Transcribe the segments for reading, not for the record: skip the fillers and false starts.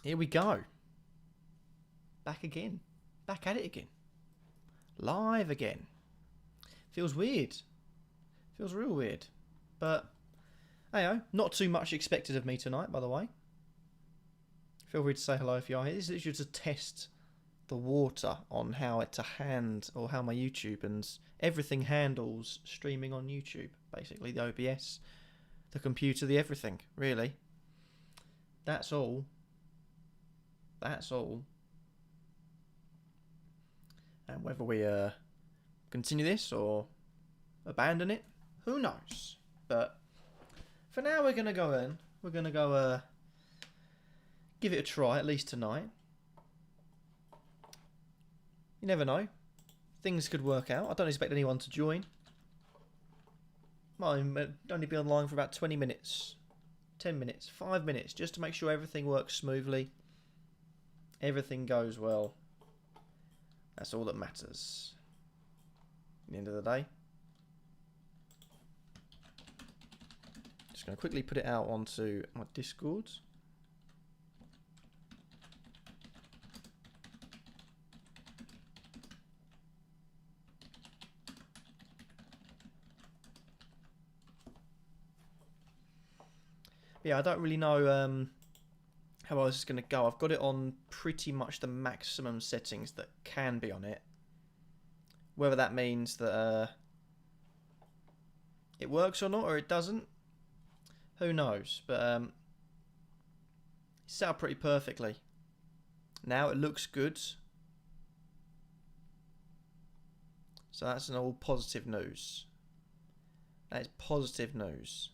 Here we go. Back again. Back at it again. Live again. Feels weird. Feels real weird. But, hey, not too much expected of me tonight, by the way. Feel free to say hello if you are here. This is literally to test the water on how how my YouTube and everything handles streaming on YouTube. Basically, the OBS, the computer, the everything, really. That's all. That's all. And whether we continue this or abandon it, who knows? But for now, we're gonna go in. We're gonna go give it a try, at least tonight. You never know. Things could work out. I don't expect anyone to join. Might only be online for about 20 minutes, 10 minutes, 5 minutes, just to make sure everything works smoothly. Everything goes well. That's all that matters. At the end of the day. Just going to quickly put it out onto my Discord. Yeah, I don't really know how well this is going to go. I've got it on pretty much the maximum settings that can be on it. Whether that means that it works or not, or it doesn't, who knows? But it's set up pretty perfectly. Now it looks good. So that's an all positive news. That is positive news.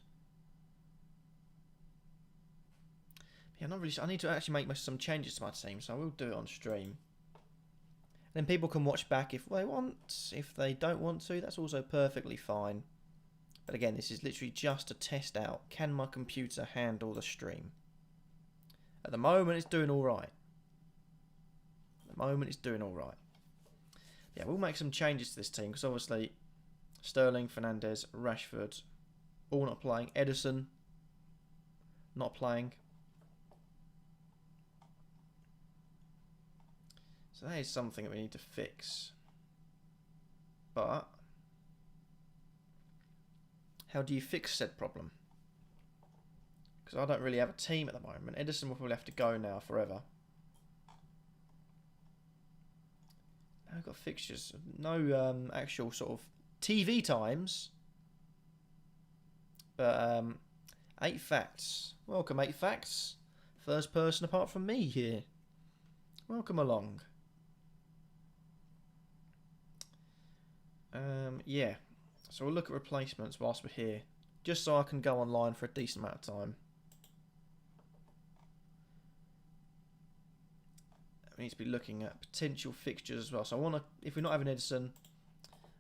Yeah, I'm not really. I need to actually make some changes to my team, so I will do it on stream. Then people can watch back if they want. If they don't want to, that's also perfectly fine. But again, this is literally just to test out, can my computer handle the stream? At the moment, it's doing all right. At the moment, it's doing all right. Yeah, we'll make some changes to this team, because obviously Sterling, Fernandes, Rashford, all not playing. Edison, not playing. So that is something that we need to fix. But how do you fix said problem? Because I don't really have a team at the moment. Edison will probably have to go now forever. Now we've got fixtures. No actual sort of TV times. But 8 facts. Welcome, 8 facts. First person apart from me here. Welcome along. Yeah, so we'll look at replacements whilst we're here, just so I can go online for a decent amount of time. We need to be looking at potential fixtures as well. So I want to, if we're not having Edison,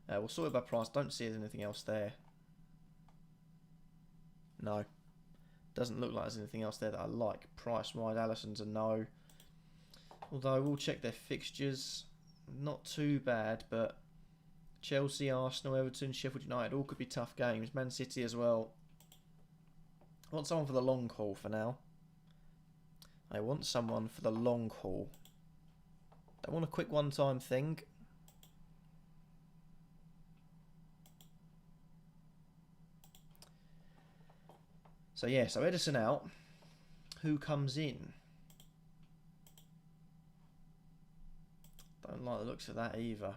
we'll sort it by price. Don't see there's anything else there. No, doesn't look like there's anything else there that I like. Price-wise, Allison's a no. Although we'll check their fixtures. Not too bad, but Chelsea, Arsenal, Everton, Sheffield United, all could be tough games. Man City as well. I want someone for the long haul for now. I want someone for the long haul. Don't want a quick one-time thing. So yeah, so Edison out. Who comes in? Don't like the looks of that either.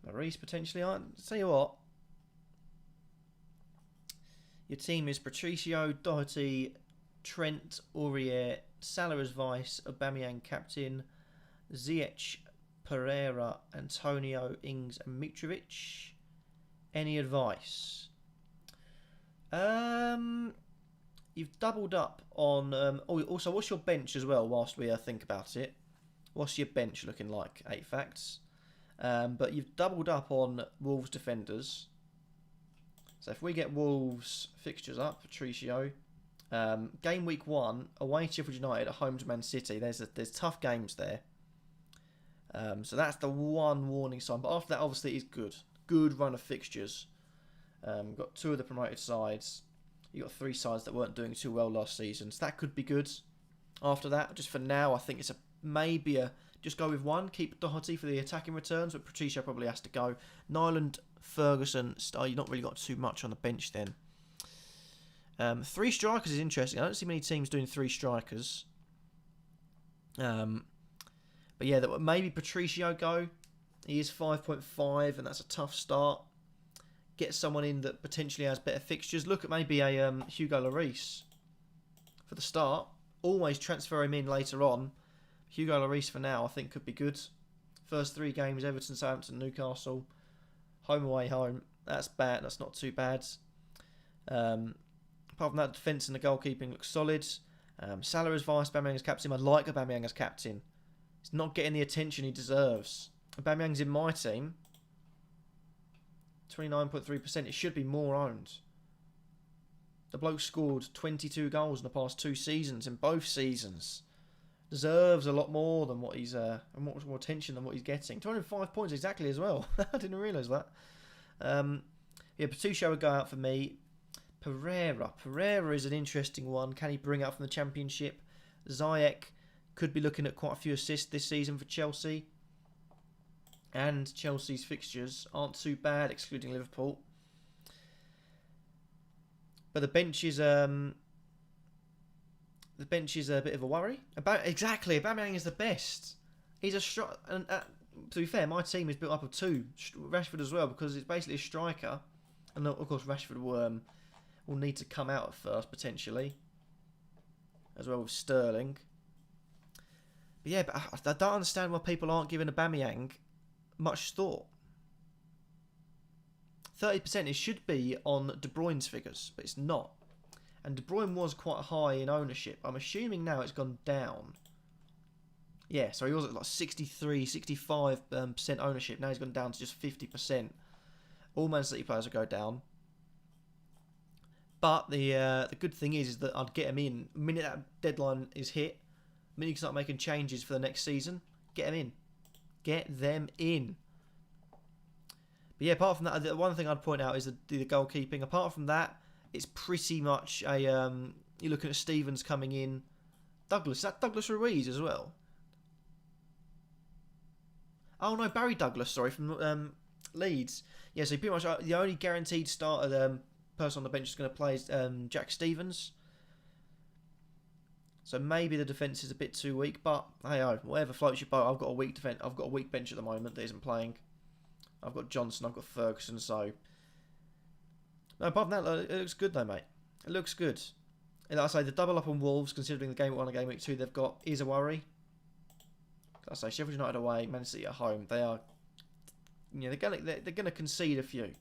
Maurice potentially. I'll tell you what. Your team is Patricio, Doherty, Trent, Aurier, Salah as vice, Aubameyang captain, Ziyech, Pereira, Antonio, Ings and Mitrovic. Any advice? You've doubled up on... also, what's your bench as well whilst we think about it? What's your bench looking like? 8 facts. But you've doubled up on Wolves defenders. So if we get Wolves fixtures up, Patricio, game week 1 away to Sheffield United, at home to Man City. There's tough games there. So that's the one warning sign. But after that, obviously, it's good. Good run of fixtures. Got 2 of the promoted sides. You got 3 sides that weren't doing too well last season. So that could be good. after that. Just for now, I think it's maybe a just go with one. Keep Doherty for the attacking returns, but Patricio probably has to go. Nyland, Ferguson, you've not really got too much on the bench then. 3 strikers is interesting. I don't see many teams doing 3 strikers. But yeah, maybe Patricio go. He is 5.5, and that's a tough start. Get someone in that potentially has better fixtures. Look at maybe a Hugo Lloris for the start. Always transfer him in later on. Hugo Lloris for now, I think, could be good. First 3 games: Everton, Southampton, Newcastle. Home away, home. That's bad. That's not too bad. Apart from that, defence and the goalkeeping looks solid. Salah as vice, Aubameyang as captain. I like Aubameyang as captain. He's not getting the attention he deserves. Aubameyang's in my team. 29.3%. It should be more owned. The bloke scored 22 goals in the past 2 seasons, in both seasons. Deserves a lot more than what he's and much more attention than what he's getting. 205 points exactly as well. I didn't realise that. Yeah, Patricio would go out for me. Pereira is an interesting one. Can he bring up from the Championship? Ziyech could be looking at quite a few assists this season for Chelsea. And Chelsea's fixtures aren't too bad, excluding Liverpool. But the bench is a bit of a worry. Exactly, Aubameyang is the best. He's a striker. And to be fair, my team is built up of 2, Rashford as well, because it's basically a striker. And of course, Rashford will need to come out at first potentially, as well with Sterling. But yeah, but I don't understand why people aren't giving Aubameyang much thought. 30% it should be on De Bruyne's figures, but it's not. And De Bruyne was quite high in ownership. I'm assuming now it's gone down. Yeah, so he was at like 63, 65% ownership. Now he's gone down to just 50%. All Man City players will go down. But the good thing is that I'd get him in. The minute that deadline is hit, the minute you can start making changes for the next season, get him in. Get them in. But yeah, apart from that, the one thing I'd point out is the goalkeeping. Apart from that, it's pretty much a... you're looking at Stevens coming in. Douglas. Is that Douglas Ruiz as well? Oh no, Barry Douglas, sorry, from Leeds. Yeah, so pretty much the only guaranteed starter person on the bench is going to play is Jack Stevens. So maybe the defence is a bit too weak, but hey, whatever floats your boat. I've got a weak defence. I've got a weak bench at the moment that isn't playing. I've got Johnson, I've got Ferguson, so no. Apart from that, it looks good though, mate. It looks good. And like I say, the double up on Wolves, considering the game week 1 and game week 2 they've got, is a worry. Like I say, Sheffield United away, Man City at home. They are, they're gonna concede a few.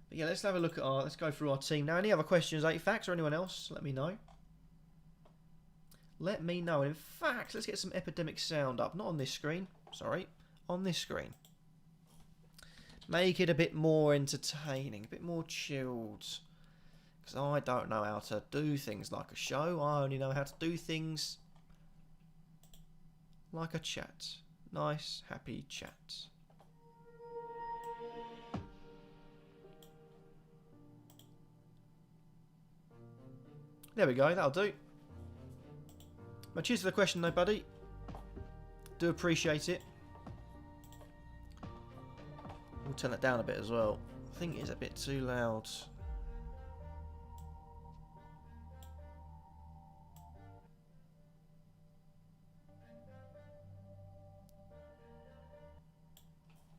But yeah, let's have a look at let's go through our team now. Any other questions, 8 facts, or anyone else? Let me know. Let me know. In fact, let's get some Epidemic sound up. Not on this screen. Sorry. On this screen. Make it a bit more entertaining. A bit more chilled. Because I don't know how to do things like a show. I only know how to do things like a chat. Nice, happy chat. There we go, that'll do. But cheers for the question though, buddy. Do appreciate it. We'll turn it down a bit as well. I think it is a bit too loud.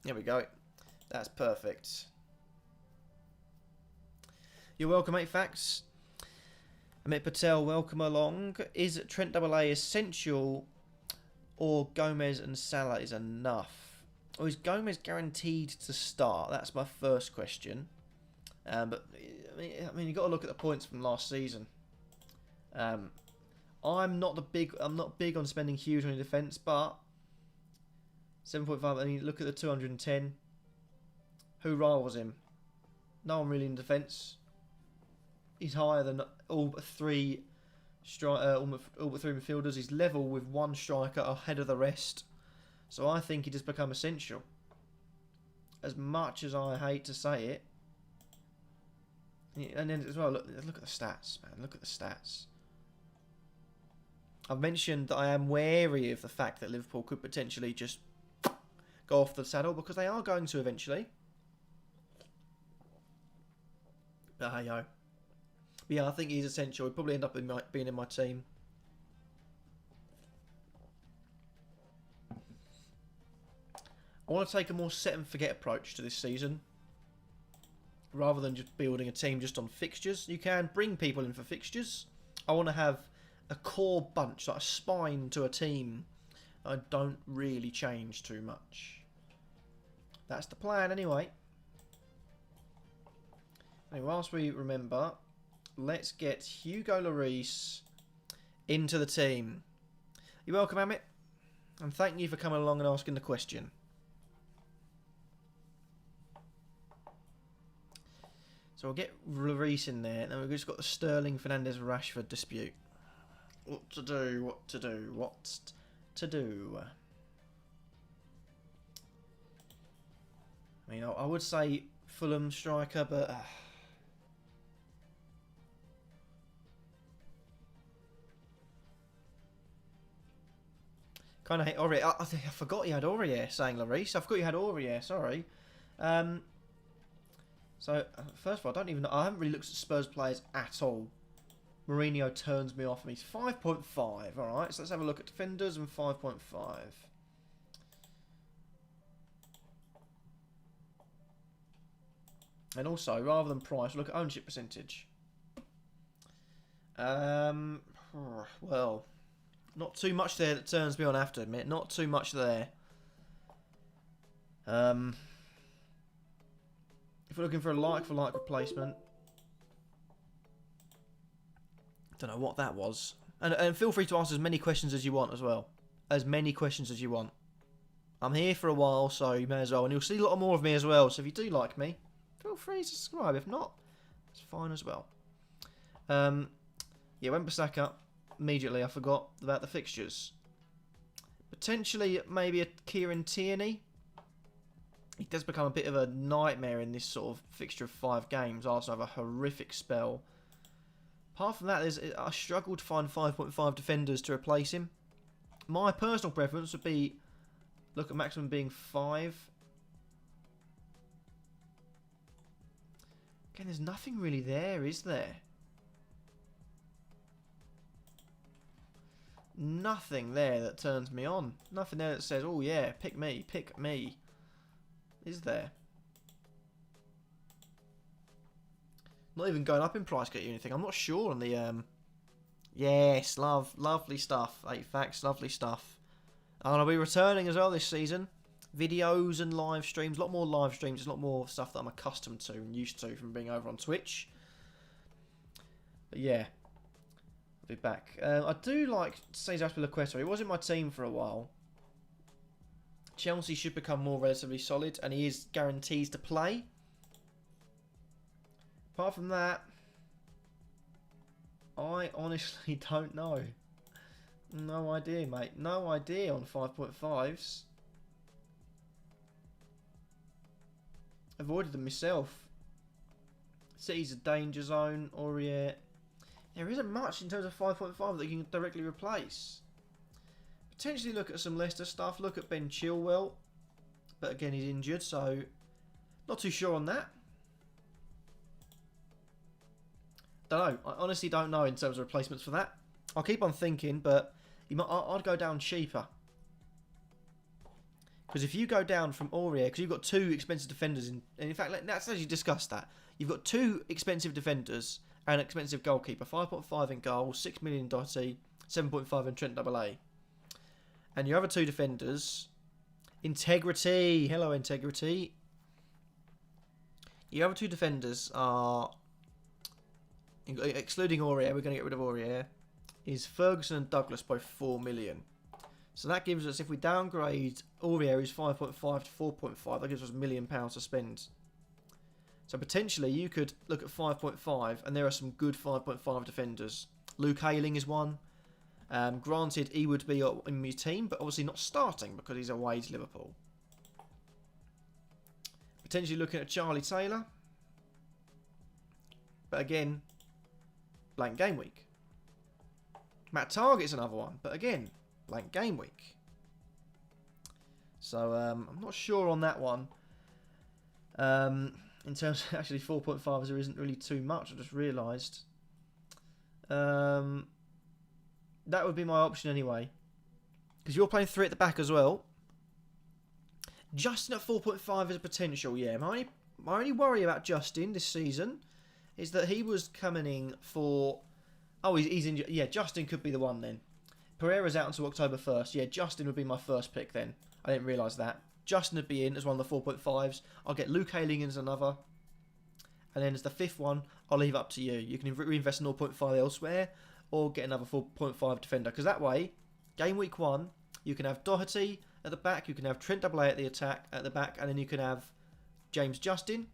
There we go. That's perfect. You're welcome, 8 facts. Amit Patel, welcome along. Is Trent AA essential, or Gomez and Salah is enough? Or is Gomez guaranteed to start? That's my first question. But I mean, you got to look at the points from last season. I'm not big on spending huge on defence, but 7.5. I mean, look at the 210. Who rivals him? No one really in defence. He's higher than all but 3 midfielders. He's level with 1 striker ahead of the rest. So I think he does become essential. As much as I hate to say it. And then as well, look at the stats, man. Look at the stats. I've mentioned that I am wary of the fact that Liverpool could potentially just go off the saddle, because they are going to eventually. But hey yo. But yeah, I think he's essential. He'll probably end up being in my team. I want to take a more set and forget approach to this season, rather than just building a team just on fixtures. You can bring people in for fixtures. I want to have a core bunch, like a spine to a team. I don't really change too much. That's the plan anyway. Anyway, whilst we remember, let's get Hugo Lloris into the team. You're welcome, Amit. And thank you for coming along and asking the question. So we'll get Lloris in there. Then we've just got the Sterling, Fernandes, Rashford dispute. What to do, what to do, what to do. I mean, I would say Fulham striker, but... kind of hate Aurier. I forgot you had Aurier, saying Lloris. I forgot you had Aurier, sorry. So, first of all, I don't even know. I haven't really looked at Spurs players at all. Mourinho turns me off, and he's 5.5. Alright, so let's have a look at defenders and 5.5. And also, rather than price, look at ownership percentage. Well, not too much there that turns me on, I have to admit. Not too much there. If we're looking for a like-for-like replacement, don't know what that was. And feel free to ask as many questions as you want as well. As many questions as you want. I'm here for a while, so you may as well. And you'll see a lot more of me as well. So if you do like me, feel free to subscribe. If not, it's fine as well. Yeah, Wan-Bissaka, immediately I forgot about the fixtures. Potentially, maybe a Kieran Tierney. He does become a bit of a nightmare in this sort of fixture of 5 games. Arsenal have a horrific spell. Apart from that, I struggle to find 5.5 defenders to replace him. My personal preference would be, look at maximum being 5. Again, there's nothing really there, is there? Nothing there that turns me on. Nothing there that says, oh yeah, pick me, pick me. Is there? Not even going up in price get you anything. I'm not sure on the yes, lovely stuff. 8 facts, lovely stuff. And I'll be returning as well this season. Videos and live streams, a lot more live streams, there's a lot more stuff that I'm accustomed to and used to from being over on Twitch. But yeah, I'll be back. I do like Cesar Azpilicueta. He was in my team for a while. Chelsea should become more relatively solid, and he is guaranteed to play. Apart from that, I honestly don't know. No idea, mate. No idea on 5.5s. Avoided them myself. City's a danger zone. Aurier. There isn't much in terms of 5.5 that you can directly replace. Potentially look at some Leicester stuff. Look at Ben Chilwell. But again, he's injured, so not too sure on that. Don't know. I honestly don't know in terms of replacements for that. I'll keep on thinking, but I'd go down cheaper. Because if you go down from Aurier, because you've got 2 expensive defenders, and in fact, let's actually discuss that. You've got 2 expensive defenders and an expensive goalkeeper. 5.5 in goal, 6 million Doherty, 7.5 in Trent AA. And your other 2 defenders, Integrity. Hello, Integrity. Your other 2 defenders are, excluding Aurier, we're going to get rid of Aurier, is Ferguson and Douglas, both 4 million. So that gives us, if we downgrade Aurier, who's 5.5 to 4.5, that gives us £1 million to spend. So potentially you could look at 5.5, and there are some good 5.5 defenders. Luke Ayling is one. Granted, he would be in your team, but obviously not starting because he's away to Liverpool. Potentially looking at Charlie Taylor. But again, blank game week. Matt Target's another one. But again, blank game week. So I'm not sure on that one. In terms of actually 4.5, there isn't really too much. I just realised. That would be my option anyway. Because you're playing 3 at the back as well. Justin at 4.5 is a potential, yeah. My only worry about Justin this season is that he was coming in for... Oh, he's injured. Yeah, Justin could be the one then. Pereira's out until October 1st. Yeah, Justin would be my first pick then. I didn't realise that. Justin would be in as one of the 4.5s. I'll get Luke Ayling as another. And then as the 5th one, I'll leave it up to you. You can reinvest 0.5 elsewhere or get another 4.5 defender. Because that way, game week 1, you can have Doherty at the back, you can have Trent AA at the back, and then you can have James Justin.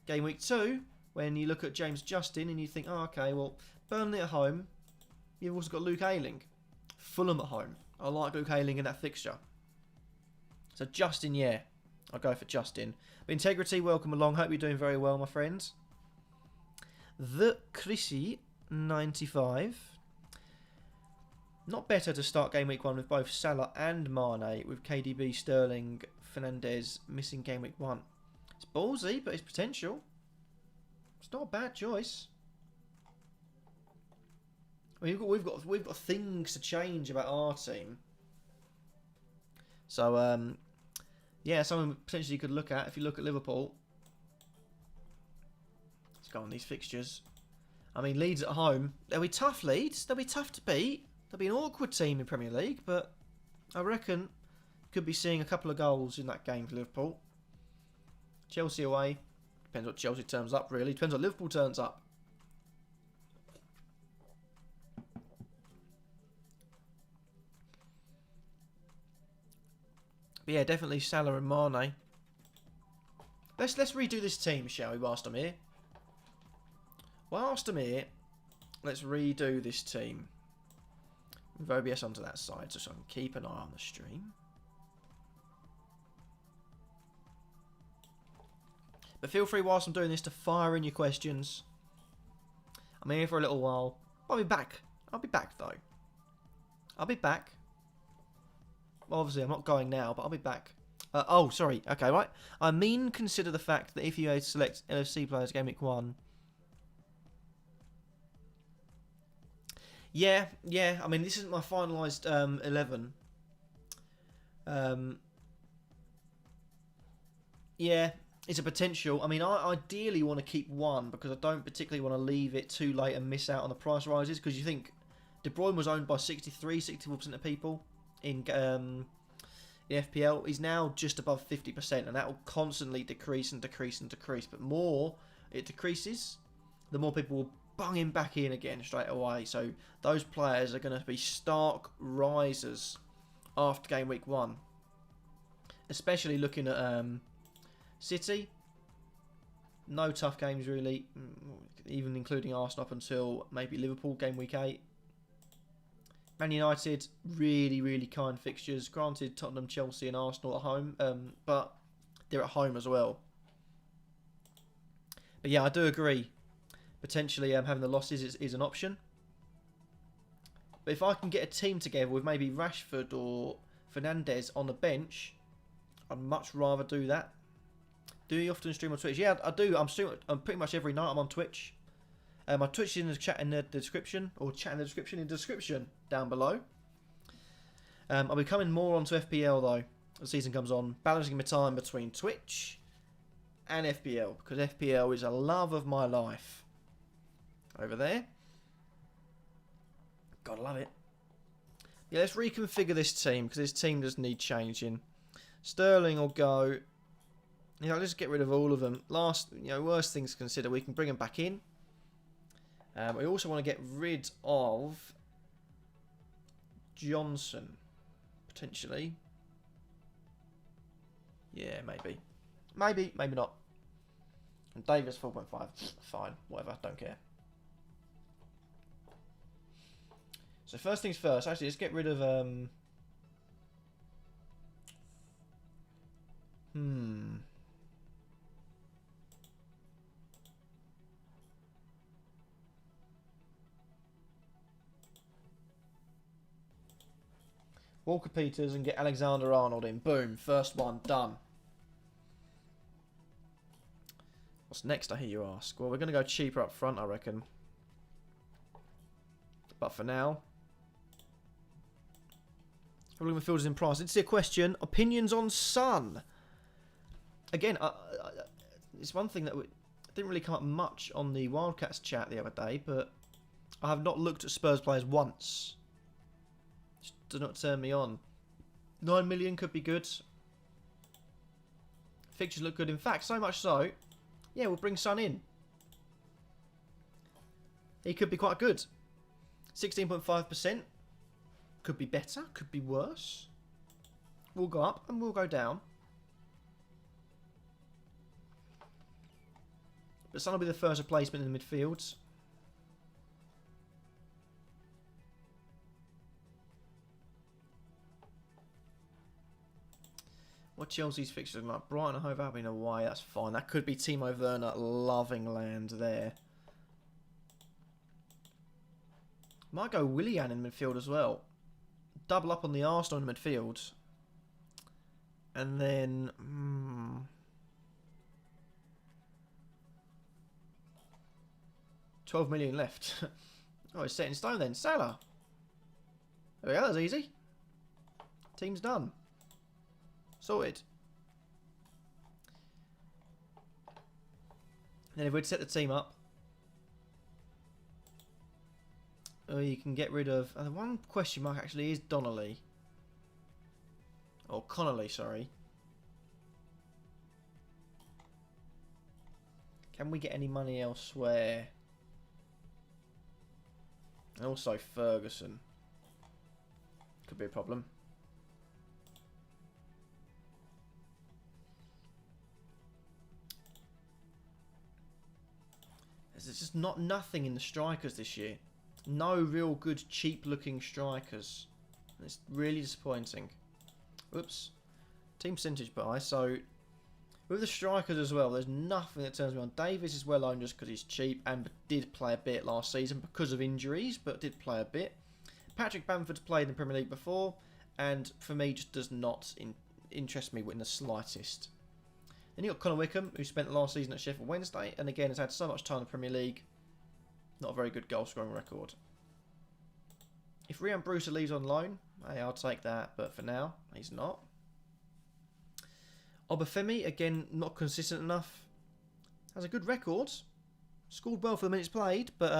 Game week 2, when you look at James Justin and you think, oh, okay, well, Burnley at home, you've also got Luke Ayling. Fulham at home. I like Luke Ayling in that fixture. So Justin, yeah, I'll go for Justin. But Integrity, welcome along. Hope you're doing very well, my friends. The Chrissy 95. Not better to start game week 1 with both Salah and Mane, with KDB, Sterling, Fernandes missing game week 1. It's ballsy, but it's potential. It's not a bad choice. I mean, we've got things to change about our team. So yeah, someone potentially you could look at if you look at Liverpool. Let's go on these fixtures. I mean, Leeds at home. They'll be tough, Leeds. They'll be tough to beat. They'll be an awkward team in Premier League, but I reckon could be seeing a couple of goals in that game for Liverpool. Chelsea away. Depends what Chelsea turns up, really. Depends what Liverpool turns up. But yeah, definitely Salah and Mane. Let's redo this team, shall we, whilst I'm here? Whilst I'm here, let's redo this team. Move OBS onto that side so I can keep an eye on the stream. But feel free whilst I'm doing this to fire in your questions. I'm here for a little while. I'll be back. I'll be back though. I'll be back. Obviously, I'm not going now, but I'll be back. Oh, sorry. Okay, right. I mean, consider the fact that if you select LFC players game week 1. Yeah. I mean, this isn't my finalised 11. Yeah, it's a potential. I mean, I ideally want to keep 1 because I don't particularly want to leave it too late and miss out on the price rises. Because you think De Bruyne was owned by 64% of people in FPL. He's now just above 50%, and that will constantly decrease and decrease and decrease. But more it decreases, the more people will bung him back in again straight away. So those players are going to be stark risers after game week 1. Especially looking at City. No tough games really, even including Arsenal up until maybe Liverpool game week 8. Man United, really kind fixtures. Granted, Tottenham, Chelsea and Arsenal at home, but they're at home as well. But yeah, I do agree. Potentially having the losses is an option. But if I can get a team together with maybe Rashford or Fernandes on the bench, I'd much rather do that. Do you often stream on Twitch? Yeah, I do. I'm pretty much every night I'm on Twitch. My Twitch is in the chat in the description, or chat in the description down below. I'll be coming more onto FPL though as the season comes on, balancing my time between Twitch and FPL because FPL is a love of my life. Over there, gotta love it. Yeah, let's reconfigure this team because this team does need changing. Sterling will go. You know, let's get rid of all of them. Worst things to consider, we can bring them back in. We also want to get rid of Johnson, potentially. Yeah, maybe. Maybe not. And Davis 4.5. Fine, whatever, don't care. So first things first, actually, let's get rid of... Walker Peters and get Alexander Arnold in. Boom. First one. Done. What's next, I hear you ask? Well, we're going to go cheaper up front, I reckon. But for now... We're looking for midfielders in price. I did see a question. Opinions on Son. Again, it's one thing that didn't really come up much on the Wildcats chat the other day, but I have not looked at Spurs players once. Just do not turn me on. 9 million could be good. Fixtures look good. In fact, so much so, yeah, we'll bring Son in. He could be quite good. 16.5%. Could be better, could be worse. We'll go up and we'll go down. But Son will be the first replacement in the midfield. What Chelsea's fixtures like? Brighton and Hove Albion away, that's fine. That could be Timo Werner loving land there. Might go Willian in midfield as well. Double up on the Arsenal in midfield. And then... 12 million left. Oh, it's set in stone then. Salah. There we go, that was easy. Team's done. Sorted. Then if we'd set the team up, you can get rid of... the one question mark actually is Donnelly. Or Connolly, sorry. Can we get any money elsewhere? And also Ferguson. Could be a problem. There's just nothing in the strikers this year. No real good, cheap-looking strikers. It's really disappointing. Oops. Team percentage buy. So, with the strikers as well, there's nothing that turns me on. Davis is well owned just because he's cheap and did play a bit last season because of injuries, but did play a bit. Patrick Bamford's played in the Premier League before, and for me, just does not interest me in the slightest. Then you got Connor Wickham, who spent the last season at Sheffield Wednesday, and again has had so much time in the Premier League. Not a very good goal scoring record. If Rhian Brewster leaves on loan, hey, I'll take that, but for now, he's not. Obafemi, again, not consistent enough. Has a good record. Scored well for the minutes played, but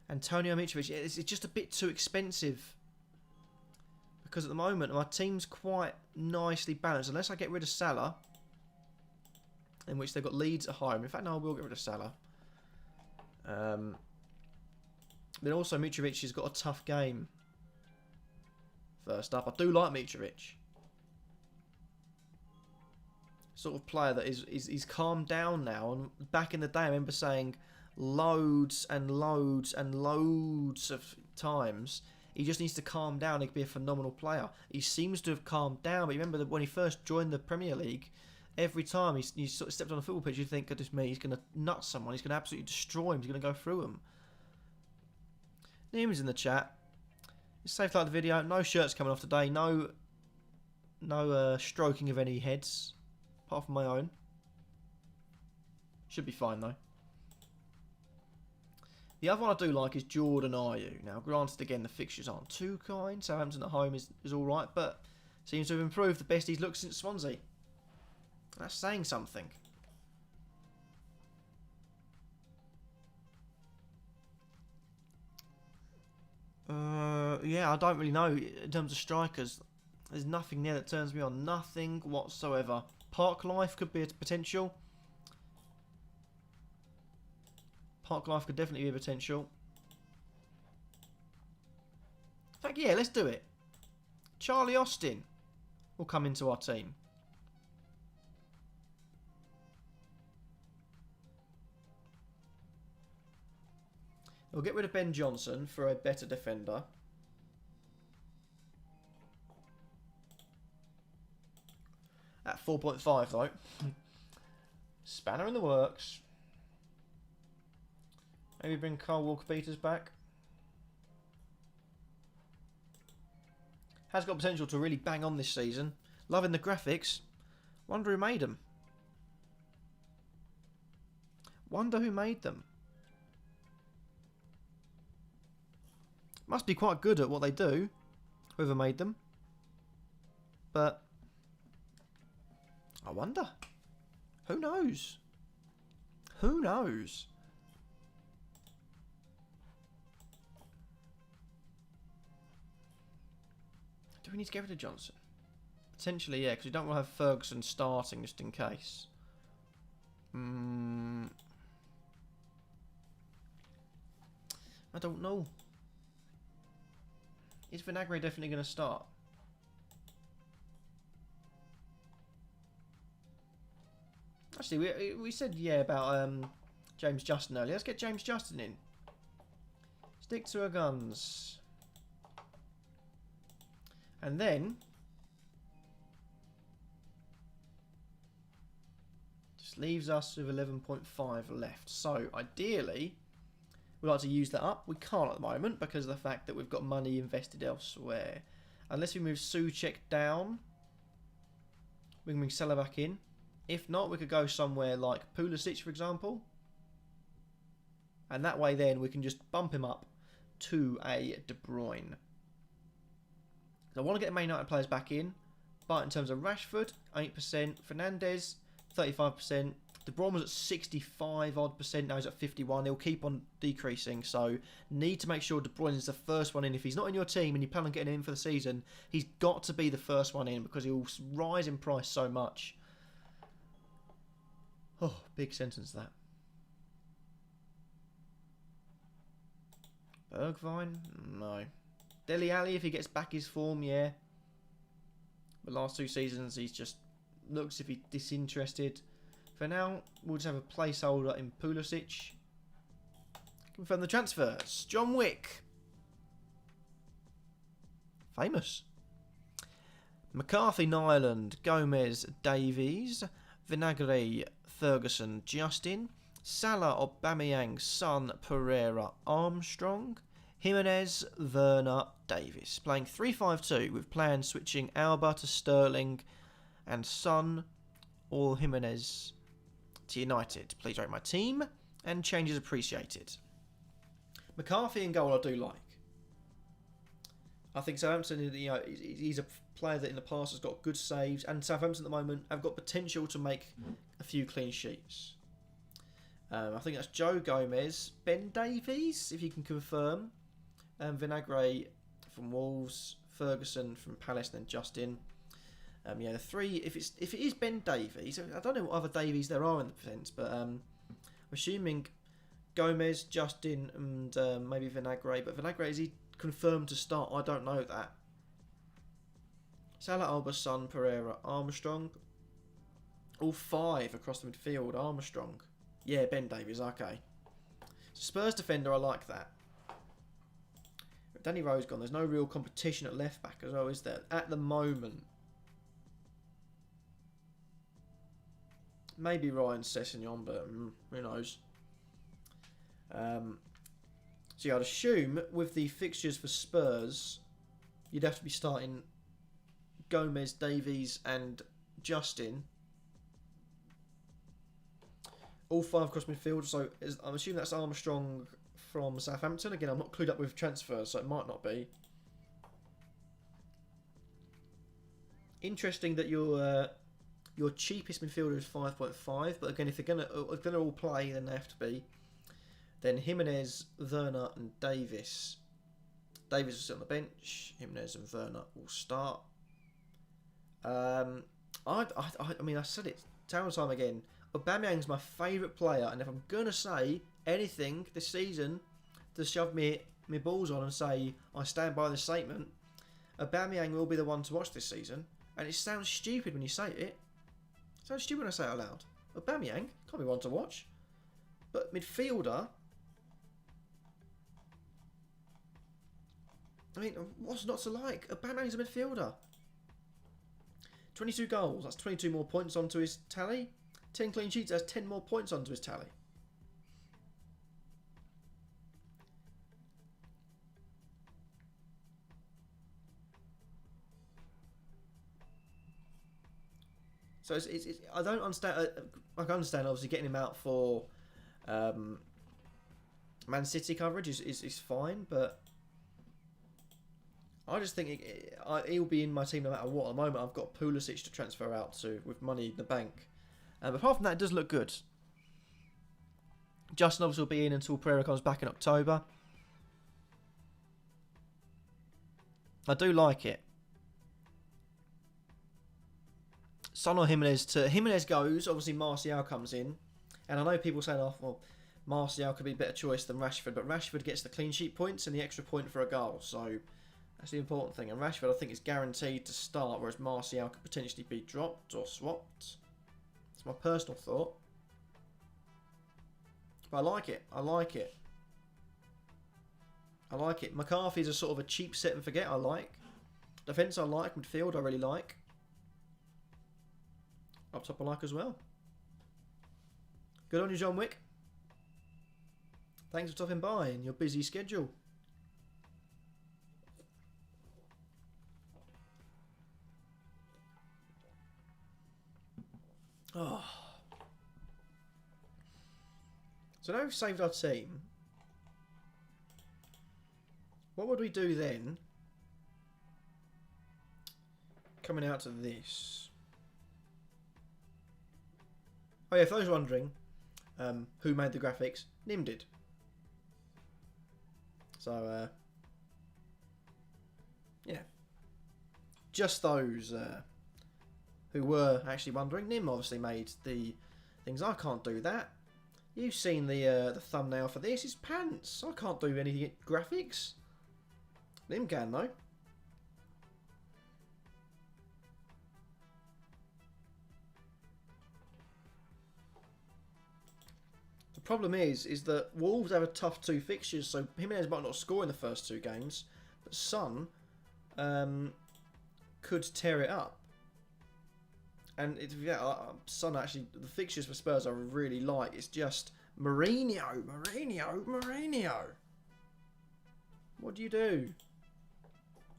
Antonio Mitrovic, it's just a bit too expensive. Because at the moment, my team's quite nicely balanced. Unless I get rid of Salah, in which they've got Leeds at home. In fact, no, I will get rid of Salah. Then also Mitrovic has got a tough game. First up, I do like Mitrovic. Sort of player that he's calmed down now. And back in the day, I remember saying loads and loads and loads of times he just needs to calm down. He could be a phenomenal player. He seems to have calmed down. But you remember that when he first joined the Premier League, every time he sort of stepped on a football pitch, you think, goodness me, he's going to nut someone. He's going to absolutely destroy him. He's going to go through him. Name's in the chat. It's safe to like the video. No shirts coming off today. No stroking of any heads. Apart from my own. Should be fine though. The other one I do like is Jordan Ayew. Now, granted, again, the fixtures aren't too kind. Southampton at home is alright, but seems to have improved the best he's looked since Swansea. That's saying something. Yeah, I don't really know. In terms of strikers, there's nothing there that turns me on. Nothing whatsoever. Park Life could be a potential. Park Life could definitely be a potential. In fact, yeah, let's do it. Charlie Austin will come into our team. We'll get rid of Ben Johnson for a better defender. At 4.5 though. Spanner in the works. Maybe bring Carl Walker-Peters back. Has got potential to really bang on this season. Loving the graphics. Wonder who made them. Wonder who made them. Must be quite good at what they do, whoever made them. But I wonder. Who knows? Who knows? Do we need to get rid of Johnson? Potentially, yeah, because we don't want to have Ferguson starting just in case. I don't know. Is Vinagre definitely going to start? Actually, we said, yeah, about James Justin earlier. Let's get James Justin in. Stick to our guns. And then just leaves us with 11.5 left. So, ideally, we'd like to use that up. We can't at the moment because of the fact that we've got money invested elsewhere. Unless we move Souček down, we can bring Salah back in. If not, we could go somewhere like Pulisic, for example. And that way then we can just bump him up to a De Bruyne. So I want to get the Man United players back in. But in terms of Rashford, 8%. Fernandes, 35%. De Bruyne was at 65 odd percent. Now he's at 51. He'll keep on decreasing. So need to make sure De Bruyne is the first one in. If he's not in your team and you plan on getting him in for the season, he's got to be the first one in because he'll rise in price so much. Oh, big sentence that. Bergwijn? No. Dele Alli, if he gets back his form, yeah. The last 2 seasons, he's just looks if he's disinterested. For now, we'll just have a placeholder in Pulisic. Confirm the transfers. John Wick. Famous. McCarthy, Nyland, Gomez, Davies, Vinagre, Ferguson, Justin, Salah, Aubameyang, Son, Pereira, Armstrong, Jimenez, Werner, Davis. Playing 3-5-2 with plans switching Alba to Sterling and Son or Jimenez to United. Please rate my team and changes appreciated. McCarthy in goal I do like. I think Southampton, you know, he's a player that in the past has got good saves, and Southampton at the moment have got potential to make a few clean sheets. I think that's Joe Gomez, Ben Davies, if you can confirm, Vinagre from Wolves, Ferguson from Palace, and then Justin. Yeah, the three. If it is Ben Davies, I don't know what other Davies there are in the defence, but I'm assuming Gomez, Justin, and maybe Vinagre. But Vinagre, is he confirmed to start? I don't know that. Salah, Alba, Son, Pereira, Armstrong. All 5 across the midfield. Armstrong. Yeah, Ben Davies. Okay. Spurs defender, I like that. Danny Rose gone. There's no real competition at left back as well, is there? At the moment. Maybe Ryan Sessegnon, but who knows. So yeah, I'd assume with the fixtures for Spurs, you'd have to be starting Gomez, Davies and Justin. All 5 across midfield. So I'm assuming that's Armstrong from Southampton. Again, I'm not clued up with transfers, so it might not be. Interesting that your cheapest midfielder is 5.5, but again, if they're gonna all play, then they have to be. Then Jimenez, Werner, and Davis. Davis will sit on the bench. Jimenez and Werner will start. I mean, I said it time and time again. Aubameyang's my favourite player, and if I'm gonna say anything this season to shove me balls on and say I stand by this statement, Aubameyang will be the one to watch this season. And it sounds stupid when you say it. It sounds stupid when I say it out loud. Aubameyang can't be one to watch. But midfielder, I mean, what's not to like? Aubameyang's a midfielder. 22 goals, that's 22 more points onto his tally. 10 clean sheets, that's 10 more points onto his tally. So I don't understand. I can understand obviously getting him out for Man City coverage is fine, but I just think he'll be in my team no matter what. At the moment, I've got Pulisic to transfer out to with money in the bank. But apart from that, it does look good. Justin obviously will be in until Pereira comes back in October. I do like it. Son or Jimenez Jimenez goes. Obviously, Martial comes in, and I know people saying, "Oh, well, Martial could be a better choice than Rashford," but Rashford gets the clean sheet points and the extra point for a goal, so that's the important thing. And Rashford, I think, is guaranteed to start, whereas Martial could potentially be dropped or swapped. It's my personal thought, but I like it. I like it. I like it. McCarthy's a sort of a cheap set and forget. I like defence. I like midfield. I really like. Up top I like as well. Good on you, John Wick. Thanks for stopping by in your busy schedule. Oh. So now we've saved our team. What would we do then? Coming out to this. Oh yeah, for those wondering who made the graphics, Nim did. So, yeah. Just those who were actually wondering, Nim obviously made the things. I can't do that. You've seen the thumbnail for this. It's pants. I can't do any graphics. Nim can though. The problem is that Wolves have a tough 2 fixtures, so Jimenez might not score in the first 2 games, but Son could tear it up. And Son actually, the fixtures for Spurs I really like. It's just Mourinho. What do you do?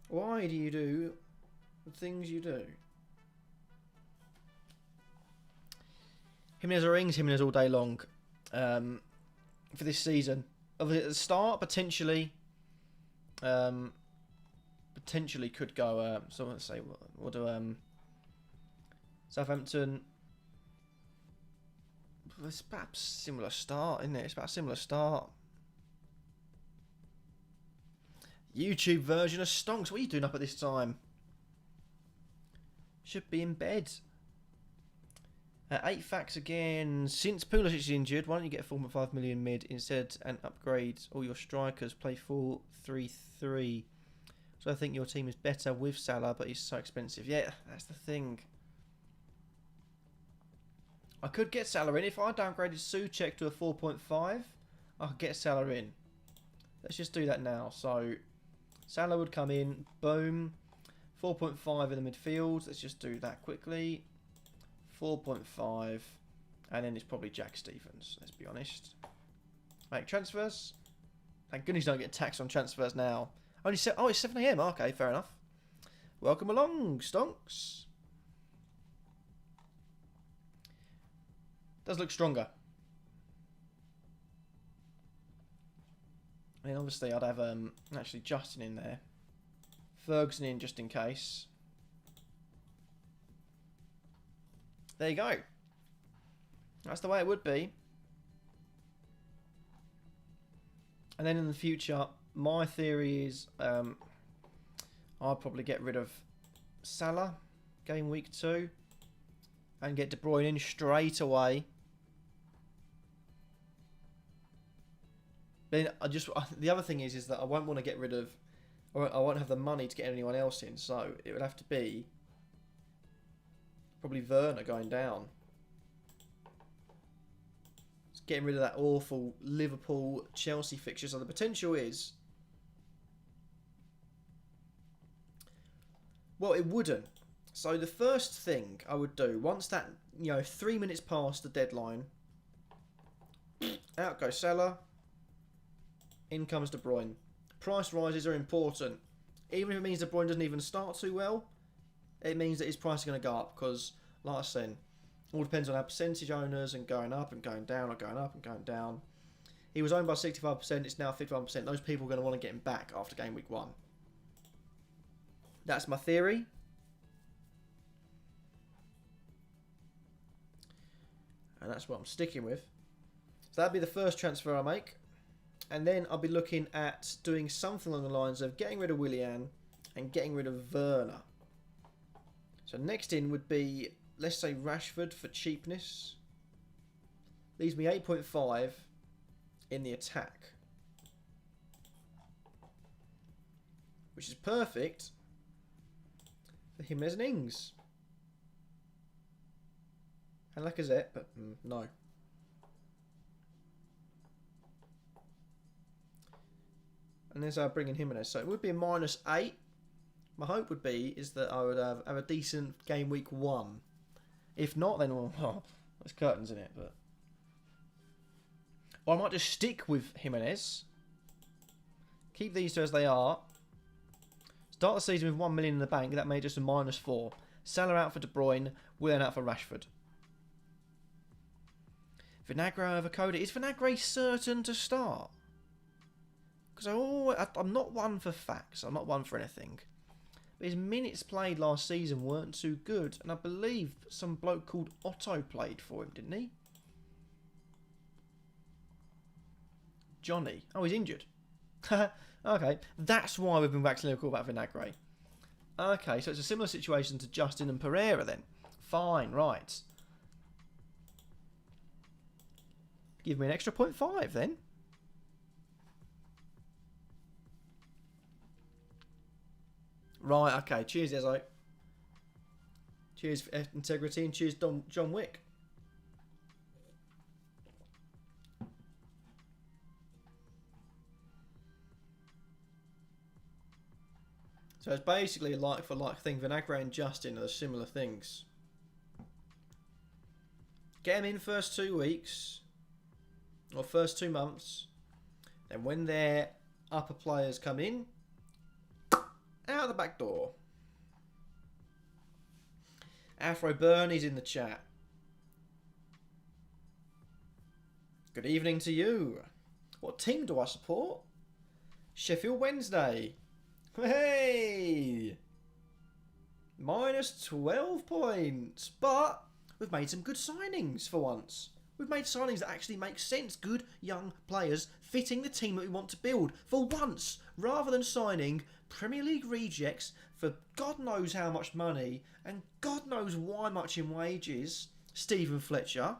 Why do you do the things you do? Jimenez or Ings, Jimenez all day long. For this season, at the start, potentially could go. So let's say what do Southampton. It's about a similar start, isn't it? It's about a similar start. YouTube version of Stonks. What are you doing up at this time? Should be in bed. 8 facts again. Since Pulisic is injured, why don't you get a 4.5 million mid instead and upgrade all your strikers? Play 4-3-3. So I think your team is better with Salah, but he's so expensive. Yeah, that's the thing. I could get Salah in. If I downgraded Souček to a 4.5, I could get Salah in. Let's just do that now. So Salah would come in. Boom. 4.5 in the midfield. Let's just do that quickly. 4.5, and then it's probably Jack Stephens, let's be honest. Make transfers. Thank goodness you don't get taxed on transfers now. Only it's 7 AM. Okay, fair enough. Welcome along, Stonks. Does look stronger. I mean, obviously I'd have actually Justin in there. Ferguson in just in case. There you go. That's the way it would be. And then in the future, my theory is I'll probably get rid of Salah game week 2 and get De Bruyne in straight away. Then the other thing is that I won't want to get rid of, or I won't have the money to get anyone else in, so it would have to be probably Werner going down. Just getting rid of that awful Liverpool-Chelsea fixture. So the potential is... Well, it wouldn't. So the first thing I would do, once that, 3 minutes past the deadline, out goes Salah, in comes De Bruyne. Price rises are important. Even if it means De Bruyne doesn't even start too well, it means that his price is going to go up because, like I said, All depends on our percentage owners and going up and going down or going up and going down. He was owned by 65%. It's now 51%. Those people are going to want to get him back after game week 1. That's my theory. And that's what I'm sticking with. So that'd be the first transfer I make. And then I'll be looking at doing something along the lines of getting rid of Willian and getting rid of Werner. So next in would be, let's say, Rashford for cheapness. Leaves me 8.5 in the attack. Which is perfect for Jimenez and Ings. And Lacazette, but no. And there's our bringing Jimenez. So it would be a -8. My hope would be is that I would have a decent game week 1. If not, then well, there's curtains in it. But or I might just stick with Jimenez. Keep these two as they are. Start the season with 1 million in the bank. That made just a -4. Salah out for De Bruyne. Willian out for Rashford. Vinagre over Coda. Is Vinagre certain to start? Because I'm not one for facts. I'm not one for anything. But his minutes played last season weren't too good. And I believe some bloke called Otto played for him, didn't he? Johnny. Oh, he's injured. Okay. That's why we've been waxing lyrical about Vinagre. Okay, so it's a similar situation to Justin and Pereira then. Fine, right. Give me an extra 0.5 then. Right, okay. Cheers, Ezzo. Cheers for integrity and cheers, John Wick. So it's basically a like for like thing. Vinagre and Justin are similar things. Get them in first 2 weeks. Or first 2 months. Then when their upper players come in, out the back door. Afro Bernie's in the chat. Good evening to you. What team do I support? Sheffield Wednesday. Hey! -12 points. But we've made some good signings for once. We've made signings that actually make sense. Good young players fitting the team that we want to build. For once, rather than signing Premier League rejects for God knows how much money and God knows why much in wages. Stephen Fletcher.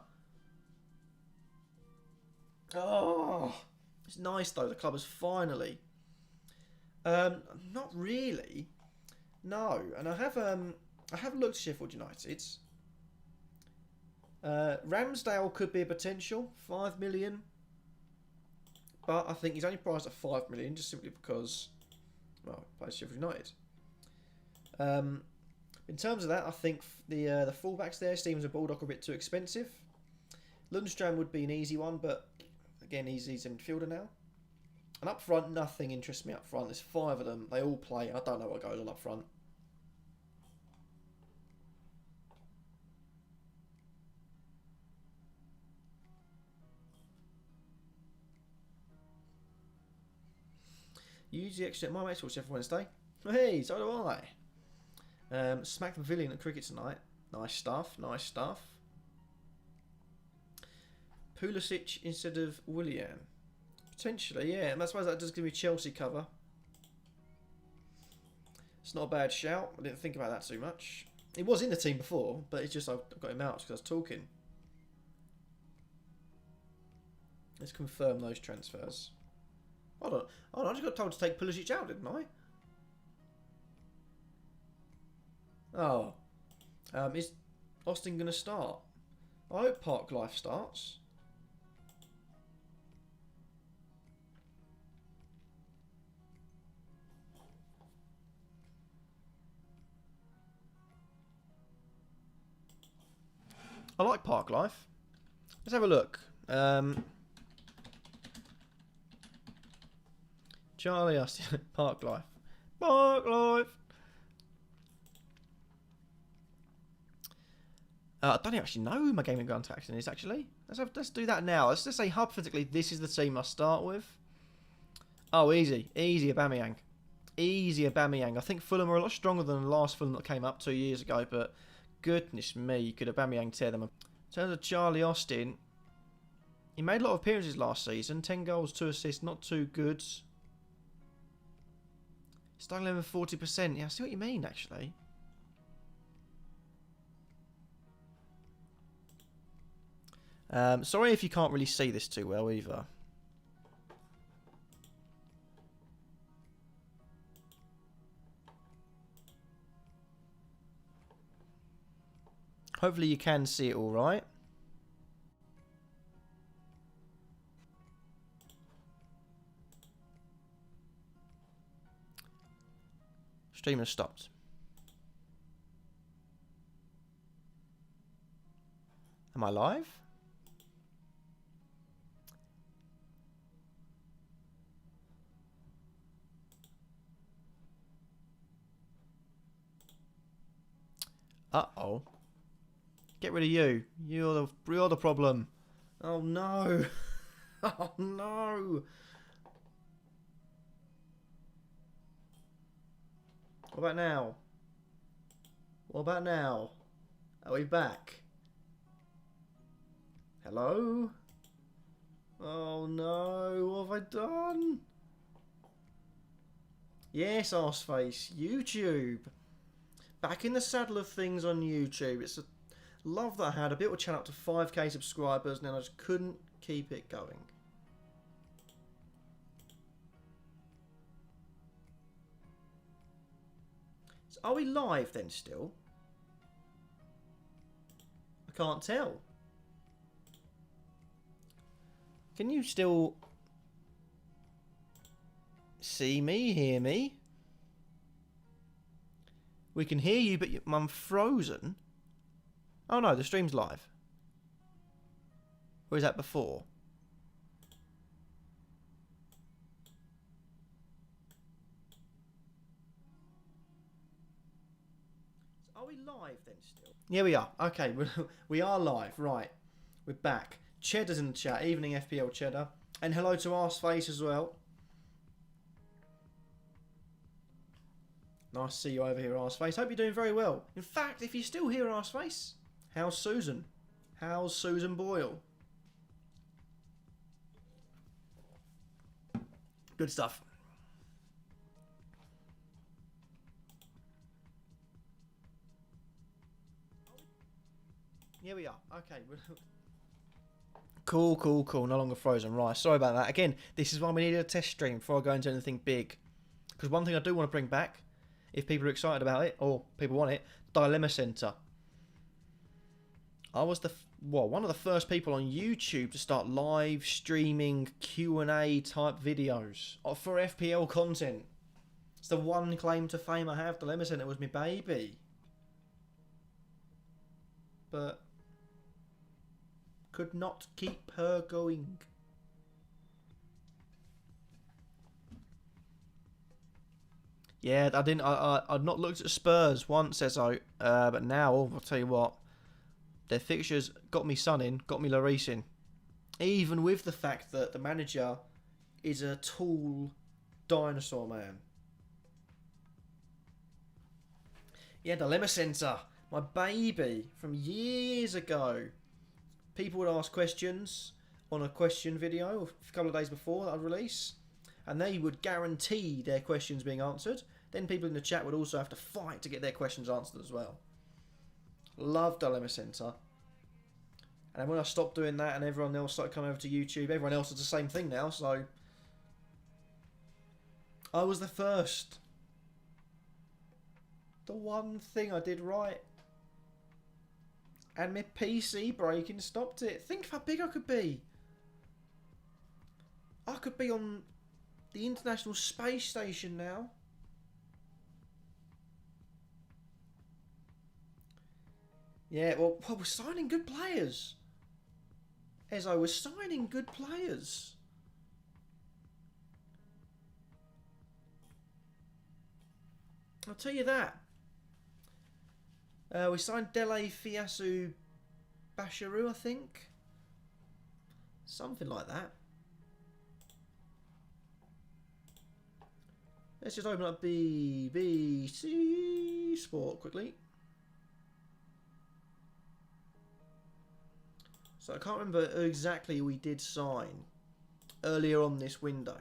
Oh, it's nice though. The club has finally. Not really. No, and I have looked at Sheffield United's. Ramsdale could be a potential 5 million, but I think he's only priced at 5 million just simply because, well, he plays Sheffield United. In terms of that, I think the fullbacks there, Stevens and Baldock, are a bit too expensive. Lundstram would be an easy one, but again, he's a midfielder now. And up front, nothing interests me up front. There's 5 of them. They all play. I don't know what goes on up front. Use the extra. My mates watch every Wednesday. Hey, so do I. Smack the pavilion at cricket tonight. Nice stuff. Nice stuff. Pulisic instead of Willian. Potentially, yeah. And I suppose that does give me Chelsea cover. It's not a bad shout. I didn't think about that too much. He was in the team before, but it's just I've got him out because I was talking. Let's confirm those transfers. Hold on, I just got told to take Pulisic out, didn't I? Oh. Is Austin going to start? I hope Park Life starts. I like Park Life. Let's have a look. Charlie Austin, Park Life. Park Life. I don't actually know who my gaming contact is, actually. Let's do that now. Let's just say hypothetically this is the team I start with. Oh, easy. Easy Aubameyang. Easy Aubameyang. I think Fulham are a lot stronger than the last Fulham that came up 2 years ago, but goodness me, could Aubameyang tear them up. In terms of Charlie Austin, he made a lot of appearances last season. 10 goals, 2 assists, not too good. Starting level 40%. Yeah, I see what you mean, actually. Sorry if you can't really see this too well either. Hopefully you can see it all right. Stream has stopped. Am I live? Uh-oh. Get rid of you. You're the problem. Oh no. Oh no. What about now? What about now? Are we back? Hello? Oh no, what have I done? Yes, arseface. YouTube. Back in the saddle of things on YouTube. It's a love that I had. I built a channel up to 5k subscribers and then I just couldn't keep it going. So are we live then still? I can't tell. Can you still see me, hear me? We can hear you, but I'm frozen. Oh no, the stream's live. Or is that before? Are we live then still? Yeah, we are. Okay, we are live. Right, we're back. Cheddar's in the chat. Evening FPL Cheddar. And hello to Arseface as well. Nice to see you over here, Arseface. Hope you're doing very well. In fact, if you're still here, Arseface, how's Susan? How's Susan Boyle? Good stuff. Here we are. Okay. Cool. No longer frozen. Right. Sorry about that. Again, this is why we needed a test stream before I go into anything big. Because one thing I do want to bring back, if people are excited about it, or people want it, Dilemma Center. I was one of the first people on YouTube to start live streaming Q&A type videos for FPL content. It's the one claim to fame I have. Dilemma Center was my baby. But could not keep her going. Yeah, I didn't. I'd not looked at Spurs once, Ezo. But now I'll tell you what. Their fixtures got me Son in, got me Lloris in. Even with the fact that the manager is a tall dinosaur man. Yeah, Dilemma Center, my baby from years ago. People would ask questions on a question video a couple of days before that I'd release, and they would guarantee their questions being answered. Then people in the chat would also have to fight to get their questions answered as well. Love Dilemma Center. And when I stopped doing that and everyone else started coming over to YouTube, everyone else does the same thing now, so I was the first. The one thing I did right. And my PC breaking stopped it. Think of how big I could be. I could be on the International Space Station now. Yeah, well, we're signing good players. Ezo, we're signing good players. I'll tell you that. We signed Dele Fiasu Basharoo, I think. Something like that. Let's just open up BBC Sport quickly. So I can't remember who exactly we did sign earlier on this window.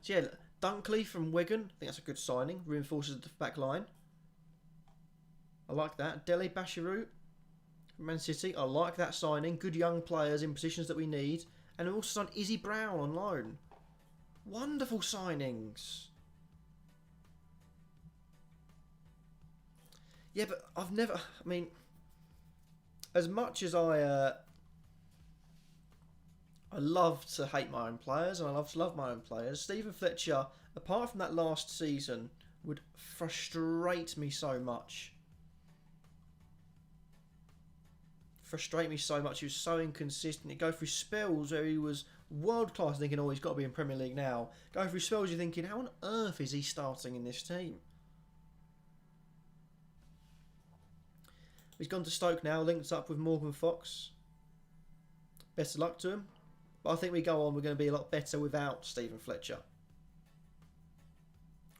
So yeah, Dunkley from Wigan. I think that's a good signing. Reinforces the back line. I like that. Dele Basharoo from Man City. I like that signing. Good young players in positions that we need. And we also signed Izzy Brown on loan. Wonderful signings. Yeah, but I've never... I mean, as much as I love to hate my own players and I love to love my own players, Stephen Fletcher, apart from that last season, would frustrate me so much. Frustrate me so much. He was so inconsistent. He'd go through spells where he was world class, thinking, oh, he's got to be in Premier League now. Go through spells, you're thinking, how on earth is he starting in this team? He's gone to Stoke now, linked up with Morgan Fox. Best of luck to him. But I think we go on, we're going to be a lot better without Stephen Fletcher.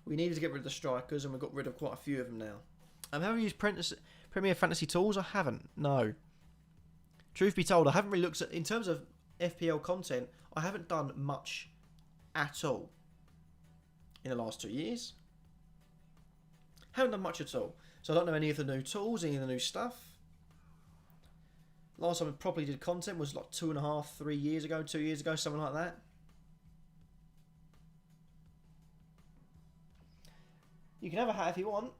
We needed to get rid of the strikers, and we've got rid of quite a few of them now. Have I used Premier Fantasy Tools? I haven't. No. Truth be told, I haven't really looked at... In terms of FPL content, I haven't done much at all in the last 2 years. Haven't done much at all. So I don't know any of the new tools, any of the new stuff. Last time I properly did content was like 2.5, 3 years ago, 2 years ago, something like that. You can have a hat if you want.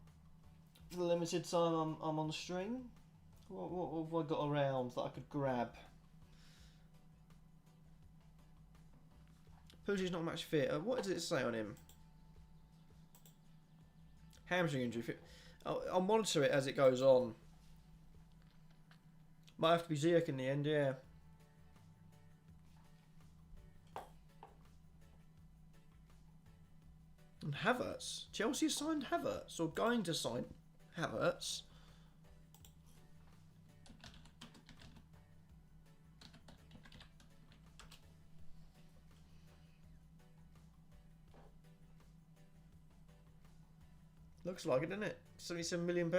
For the limited time I'm on the stream. What have I got around that I could grab? Puji's not match fit. What does it say on him? Hamstring injury. I'll monitor it as it goes on. Might have to be Ziyech in the end, yeah. And Havertz. Chelsea signed Havertz, or going to sign Havertz. Looks like it, doesn't it? £77 million.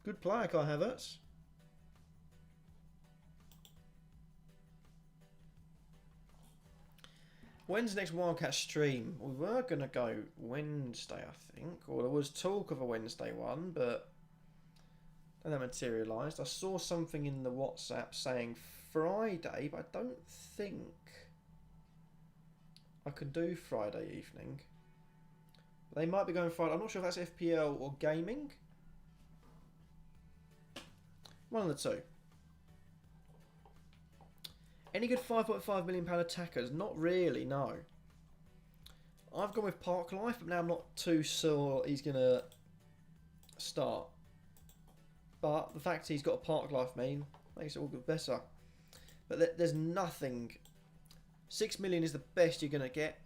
Good player, Kai Havertz. When's the next Wildcat stream? We were going to go Wednesday, I think. Or there was talk of a Wednesday one, but then that materialised. I saw something in the WhatsApp saying Friday, but I don't think I could do Friday evening. They might be going Friday. I'm not sure if that's FPL or gaming. One of the two. Any good £5.5 million attackers? Not really, no. I've gone with Park Life, but now I'm not too sure he's going to start. But the fact he's got a Park Life main makes it all good better. But there's nothing. 6 million is the best you're going to get.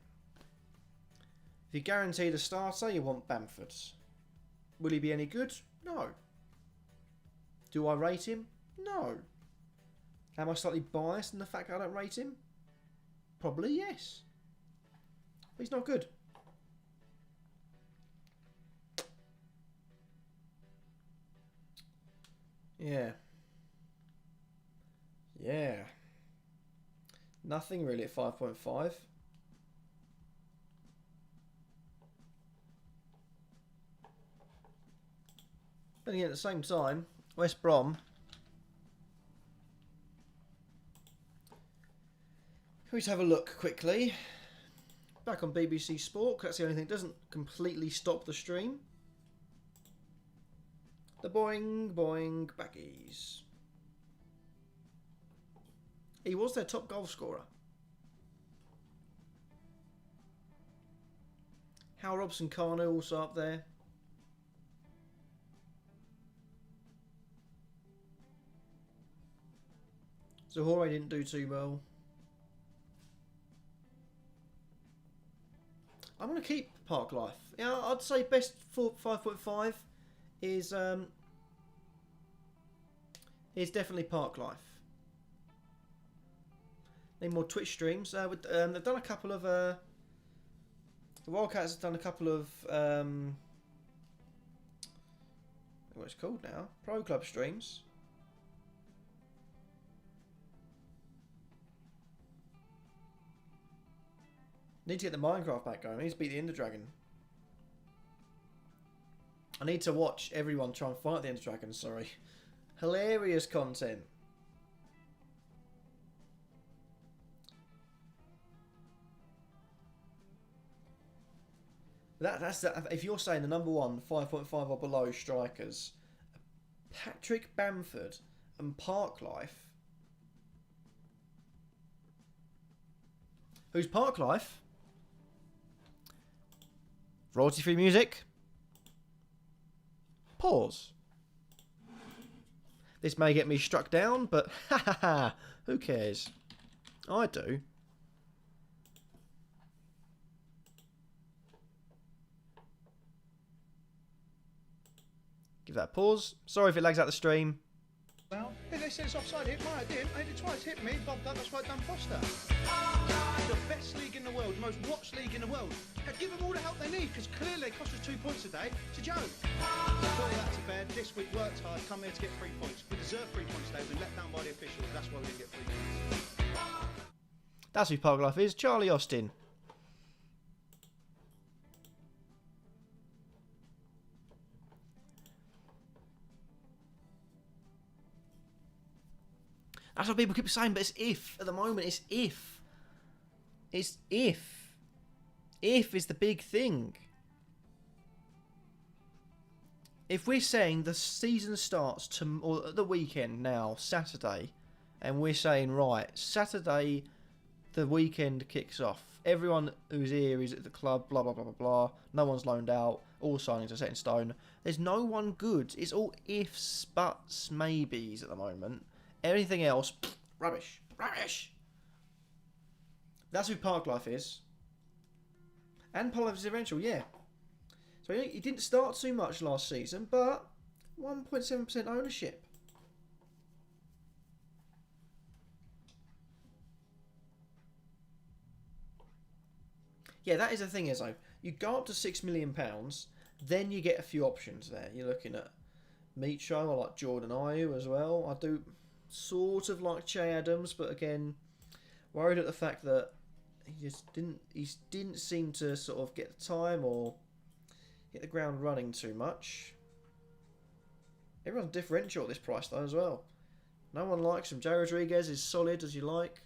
If you guarantee the starter, you want Bamford. Will he be any good? No. Do I rate him? No. Am I slightly biased in the fact I don't rate him? Probably yes. But he's not good. Yeah. Yeah. Nothing really at 5.5. But again, at the same time, West Brom. Let's have a look quickly. Back on BBC Sport, 'cause that's the only thing that doesn't completely stop the stream. The boing, boing, backies. He was their top goal scorer. Hal Robson-Kanu also up there. Zahore didn't do too well. I'm going to keep Park Life. Yeah, I'd say best 5.5 is definitely Park Life. Need more Twitch streams. They've done a couple of the Wildcats have done a couple of what it's called now, Pro Club streams. Need to get the Minecraft back going. I need to beat the Ender Dragon. I need to watch everyone try and fight the Ender Dragon. Sorry, hilarious content. That's if you're saying the number one 5.5 or below strikers, Patrick Bamford and Park Life. Who's Park Life? Royalty-free music. Pause. This may get me struck down, but who cares? I do. Give that a pause. Sorry if it lags out the stream. Well, if they said it's offside, hit mine, I didn't. I hit it twice, hit me, Bob Doug, that's why I done Foster. The best league in the world, the most watched league in the world. Give them all the help they need, because clearly they cost us 2 points a day. It's a joke. Put all that to bed. This week worked hard, come here to get 3 points. We deserve 3 points today. We've been let down by the officials. That's why we didn't get 3 points. That's who Park Life is. Charlie Austin. That's what people keep saying, but it's if. At the moment, it's if. It's if. If is the big thing. If we're saying the season starts or at the weekend now, Saturday, and we're saying, right, Saturday, the weekend kicks off. Everyone who's here is at the club, blah, blah, blah, blah, blah. No one's loaned out. All signings are set in stone. There's no one good. It's all ifs, buts, maybes at the moment. Everything else, rubbish. Rubbish. That's who Park Life is. And Polov's eventual, yeah. So he didn't start too much last season, but 1.7% ownership. Yeah, that is the thing, Izzo. You go up to £6 million, then you get a few options there. You're looking at Micho, I like Jordan Ayew as well. I do sort of like Che Adams, but again, worried at the fact that he didn't seem to sort of get the time or hit the ground running too much. Everyone's differential at this price though as well. No one likes him. Jay Rodriguez is solid as you like.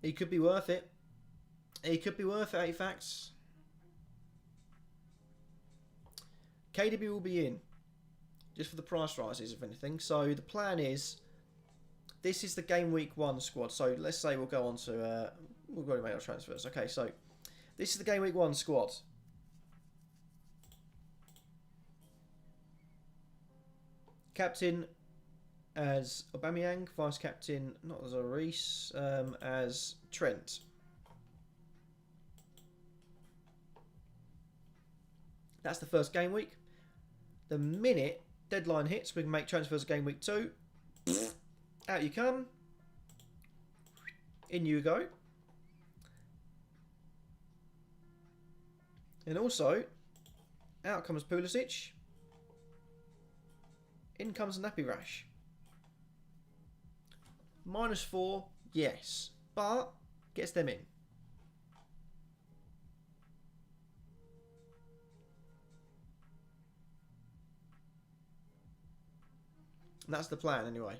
He could be worth it. He could be worth it, 8 facts. KDB will be in. Just for the price rises, if anything. So the plan is, this is the game week 1 squad. So let's say we'll go on to, we've got to make our transfers. Okay, so this is the game week 1 squad. Captain as Aubameyang, vice captain not as Reese, as Trent. That's the first game week. The minute deadline hits, we can make transfers game week 2. Out you come. In you go. And also, out comes Pulisic. In comes Nappy Rash. -4, yes. But, gets them in. And that's the plan anyway.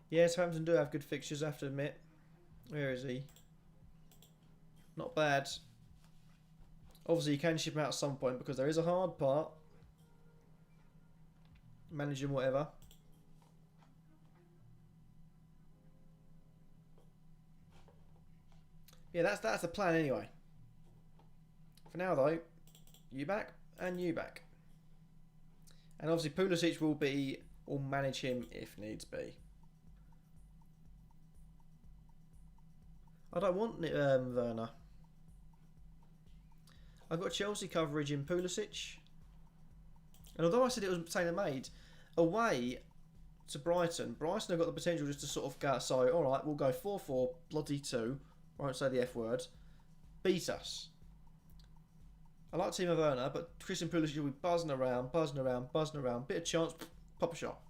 Yeah, Southampton do have good fixtures, I have to admit. Where is he? Not bad. Obviously, you can ship him out at some point because there is a hard part. Managing whatever. Yeah, that's the plan anyway. For now, though, you back and you back. And obviously Pulisic will manage him if needs be. I don't want Werner. I've got Chelsea coverage in Pulisic. And although I said it was tailor-made, away to Brighton have got the potential just to sort of go, so, alright, we'll go 4-4, bloody 2, I won't say the F word, beat us. I like Timo Werner, but Christian Pulisic will be buzzing around, bit of chance, pop a shot,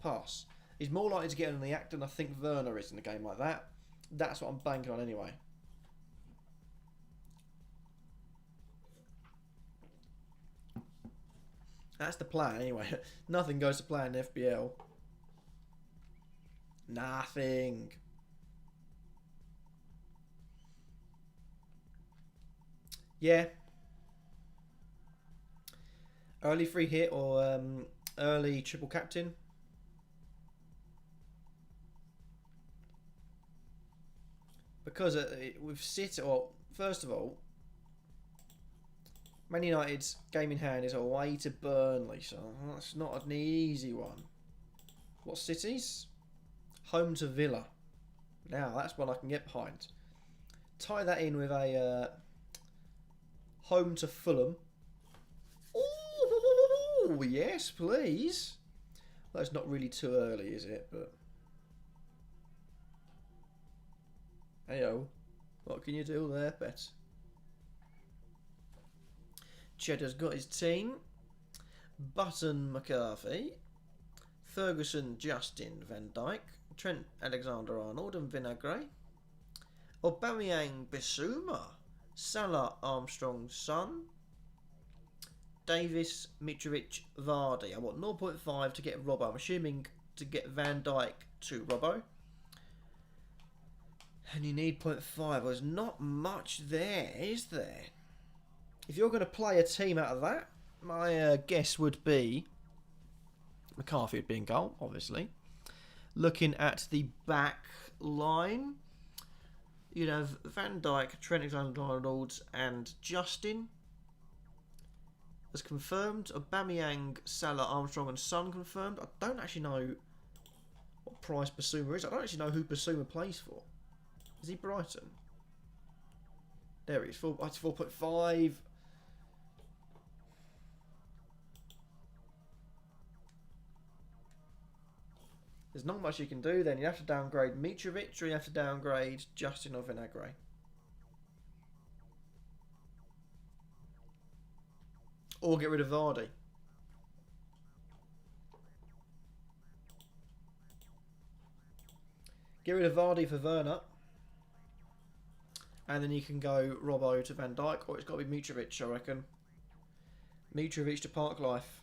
pass. He's more likely to get in the act than I think Werner is in a game like that. That's what I'm banking on anyway. That's the plan anyway. Nothing goes to plan in FBL. Nothing. Yeah. Early free hit or early triple captain. Because with City, well, first of all, Man United's game in hand is away to Burnley, so that's not an easy one. What City's? Home to Villa. Now, that's one I can get behind. Tie that in with a home to Fulham. Oh, yes, please. Well, that's not really too early, is it? But hey-o, what can you do there, Bet? Cheddar's got his team. Button McCarthy. Ferguson, Justin, Van Dijk. Trent Alexander-Arnold and Vinagre. Aubameyang, Bissouma. Salah, Armstrong, Son. Davis, Mitrovic, Vardy. I want 0.5 to get Robbo. I'm assuming to get Van Dijk to Robbo. And you need 0.5. Well, there's not much there, is there? If you're going to play a team out of that, my guess would be McCarthy would be in goal, obviously. Looking at the back line, you'd have Van Dijk, Trent Alexander-Arnold and Justin as confirmed. Aubameyang, Salah, Armstrong and Son confirmed. I don't actually know what price Bissouma is. I don't actually know who Bissouma plays for. Is he Brighton? There he is. 4.5. There's not much you can do then. You have to downgrade Mitrovic or you have to downgrade Justin or Vinagre. Or get rid of Vardy. Get rid of Vardy for Werner. And then you can go Robbo to Van Dijk, or it's got to be Mitrovic, I reckon. Mitrovic to Park Life.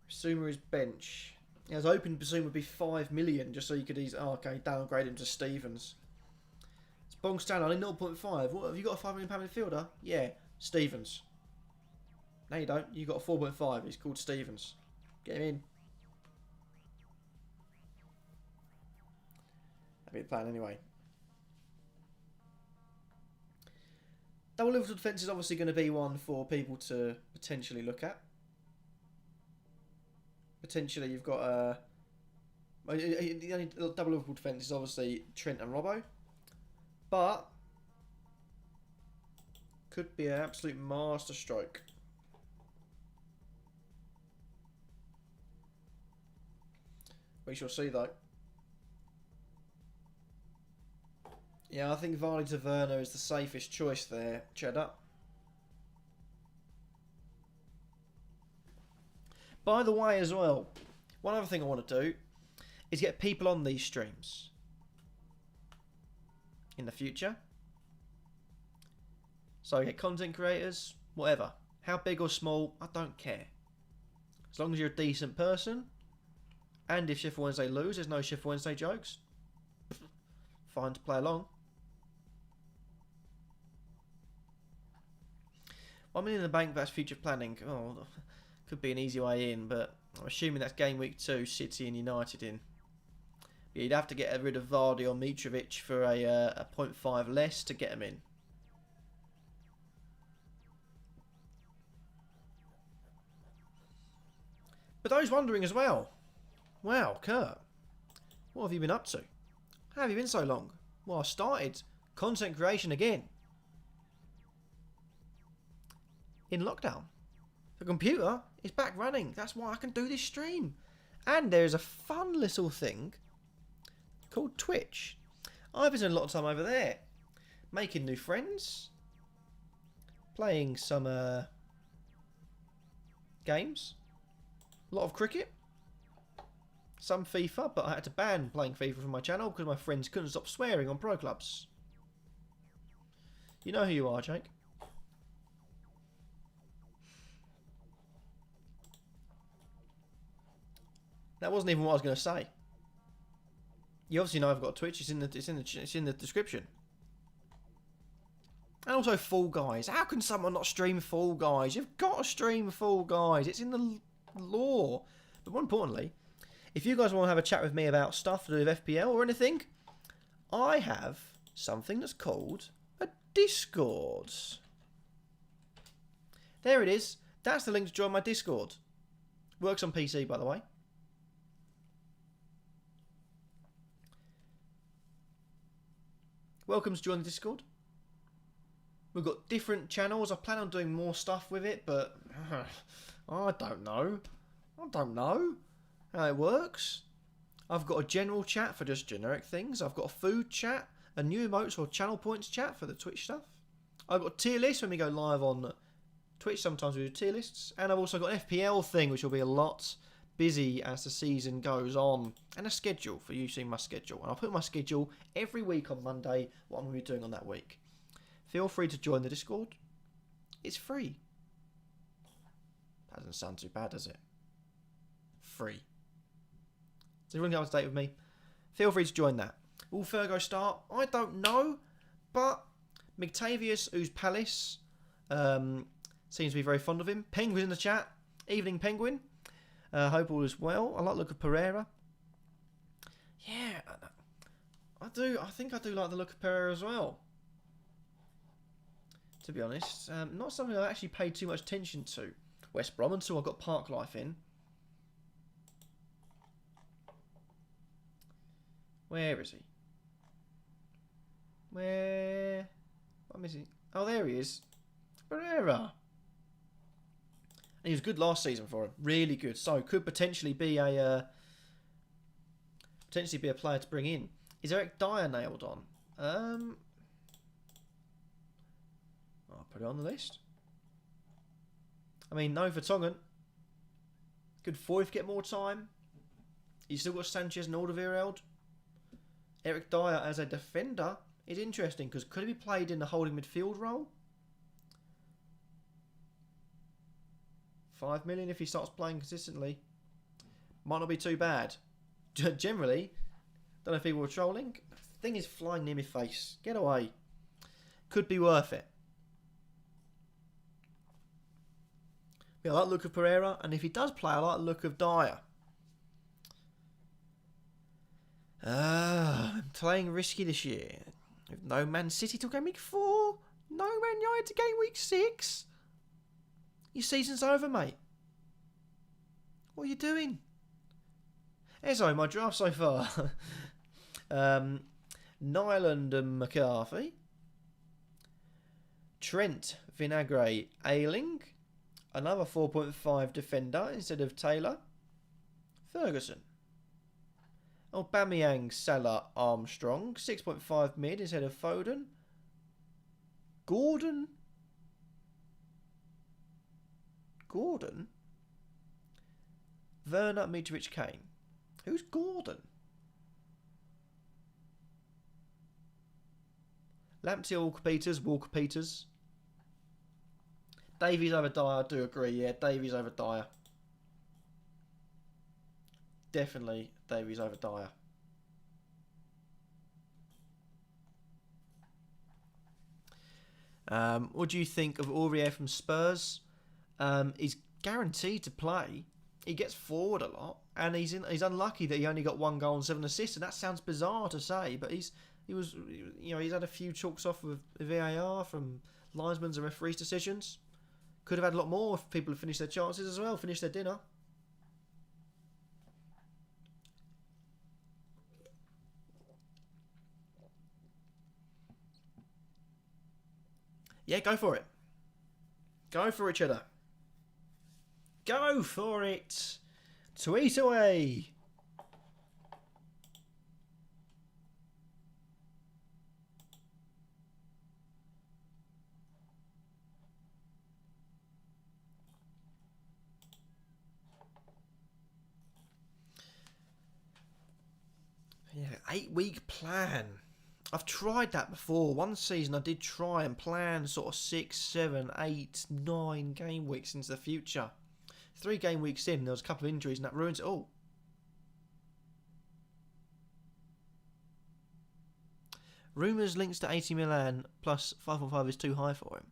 Bissouma is bench. I was hoping Bissouma would be 5 million just so you could easily... Oh, okay, downgrade him to Stevens. It's bong standard, only 0.5. What, have you got a £5 million midfielder? Yeah, Stevens. No, you don't. You got a 4.5. He's called Stevens. Get him in. That'd be the plan anyway. Double Liverpool defence is obviously going to be one for people to potentially look at. Potentially, you've got the only double Liverpool defence is obviously Trent and Robbo, but could be an absolute masterstroke. We shall see though. Yeah, I think Vardy to Werner is the safest choice there, Cheddar. By the way, as well, one other thing I want to do is get people on these streams in the future. So get content creators, whatever. How big or small, I don't care. As long as you're a decent person, and if Sheffield Wednesday lose, there's no Sheffield Wednesday jokes. Fine to play along. 1 million in the bank, that's future planning. Oh, could be an easy way in, but I'm assuming that's game week 2, City and United in. But you'd have to get rid of Vardy or Mitrovic for a 0.5 less to get them in. But those wondering as well, wow, Kurt, what have you been up to? How have you been so long? Well, I started content creation again. In lockdown. The computer is back running. That's why I can do this stream. And there's a fun little thing called Twitch. I've been spending a lot of time over there. Making new friends. Playing some games. A lot of cricket. Some FIFA, but I had to ban playing FIFA from my channel because my friends couldn't stop swearing on pro clubs. You know who you are, Jake. That wasn't even what I was going to say. You obviously know I've got a Twitch. It's in the description. And also Fall Guys. How can someone not stream Fall Guys? You've got to stream Fall Guys. It's in the law. But more importantly, if you guys want to have a chat with me about stuff to do with FPL or anything, I have something that's called a Discord. There it is. That's the link to join my Discord. Works on PC, by the way. Welcome to join the Discord. We've got different channels. I plan on doing more stuff with it, but I don't know. I don't know how it works. I've got a general chat for just generic things. I've got a food chat, a new emotes or channel points chat for the Twitch stuff. I've got tier lists when we go live on Twitch. Sometimes we do tier lists. And I've also got an FPL thing, which will be a lot busy as the season goes on. And a schedule for you seeing my schedule. And I'll put my schedule every week on Monday, what I'm going to be doing on that week. Feel free to join the Discord. It's free. That doesn't sound too bad, does it? Free. So everyone get up to date with me. Feel free to join that. Will Fergo start? I don't know. But McTavius, who's Palace, seems to be very fond of him. Penguin in the chat. Evening Penguin. Hope all is well. I like the look of Pereira. Yeah, I do. I think I do like the look of Pereira as well. To be honest, not something I actually paid too much attention to. West Brom until I got Park Life in. Where is he? Where? What is he? Oh, there he is. Pereira. And he was good last season for him. Really good. So could potentially be a player to bring in. Is Eric Dyer nailed on? I'll put it on the list. I mean, no Vertonghen. Could Foyth get more time? You still got Sanchez and Alderweireld. Eric Dyer as a defender is interesting because could he be played in the holding midfield role? 5 million if he starts playing consistently. Might not be too bad. Generally, don't know if people were trolling. The thing is flying near my face. Get away. Could be worth it. Yeah, I like the look of Pereira, and if he does play, I like the look of Dyer. I'm playing risky this year. With no Man City till game week 4. No Man United to game week 6. Your season's over, mate. What are you doing? Ezzo, my draft so far. Nyland and McCarthy. Trent, Vinagre, Ayling. Another 4.5 defender instead of Taylor. Ferguson. Aubameyang, Salah, Armstrong. 6.5 mid instead of Foden. Gordon. Werner, Mitrovic, Kane. Who's Gordon? Lamptey, Walker Peters. Davies over Dyer, I do agree, yeah. Davies over Dyer. Definitely Davies over Dyer. What do you think of Aurier from Spurs? He's guaranteed to play. He gets forward a lot, and he's unlucky that he only got 1 goal and 7 assists. And that sounds bizarre to say, but he's had a few chalks off with VAR from linesmen's and referees' decisions. Could have had a lot more if people had finished their chances as well, finished their dinner. Yeah, go for it. Go for it, Cheddar. Go for it. Tweet away. Yeah, 8-week plan. I've tried that before. One season I did try and plan sort of 6, 7, 8, 9 game weeks into the future. 3 game weeks in, there was a couple of injuries and that ruins it all. Rumours links to 80 Milan plus 5.5 is too high for him.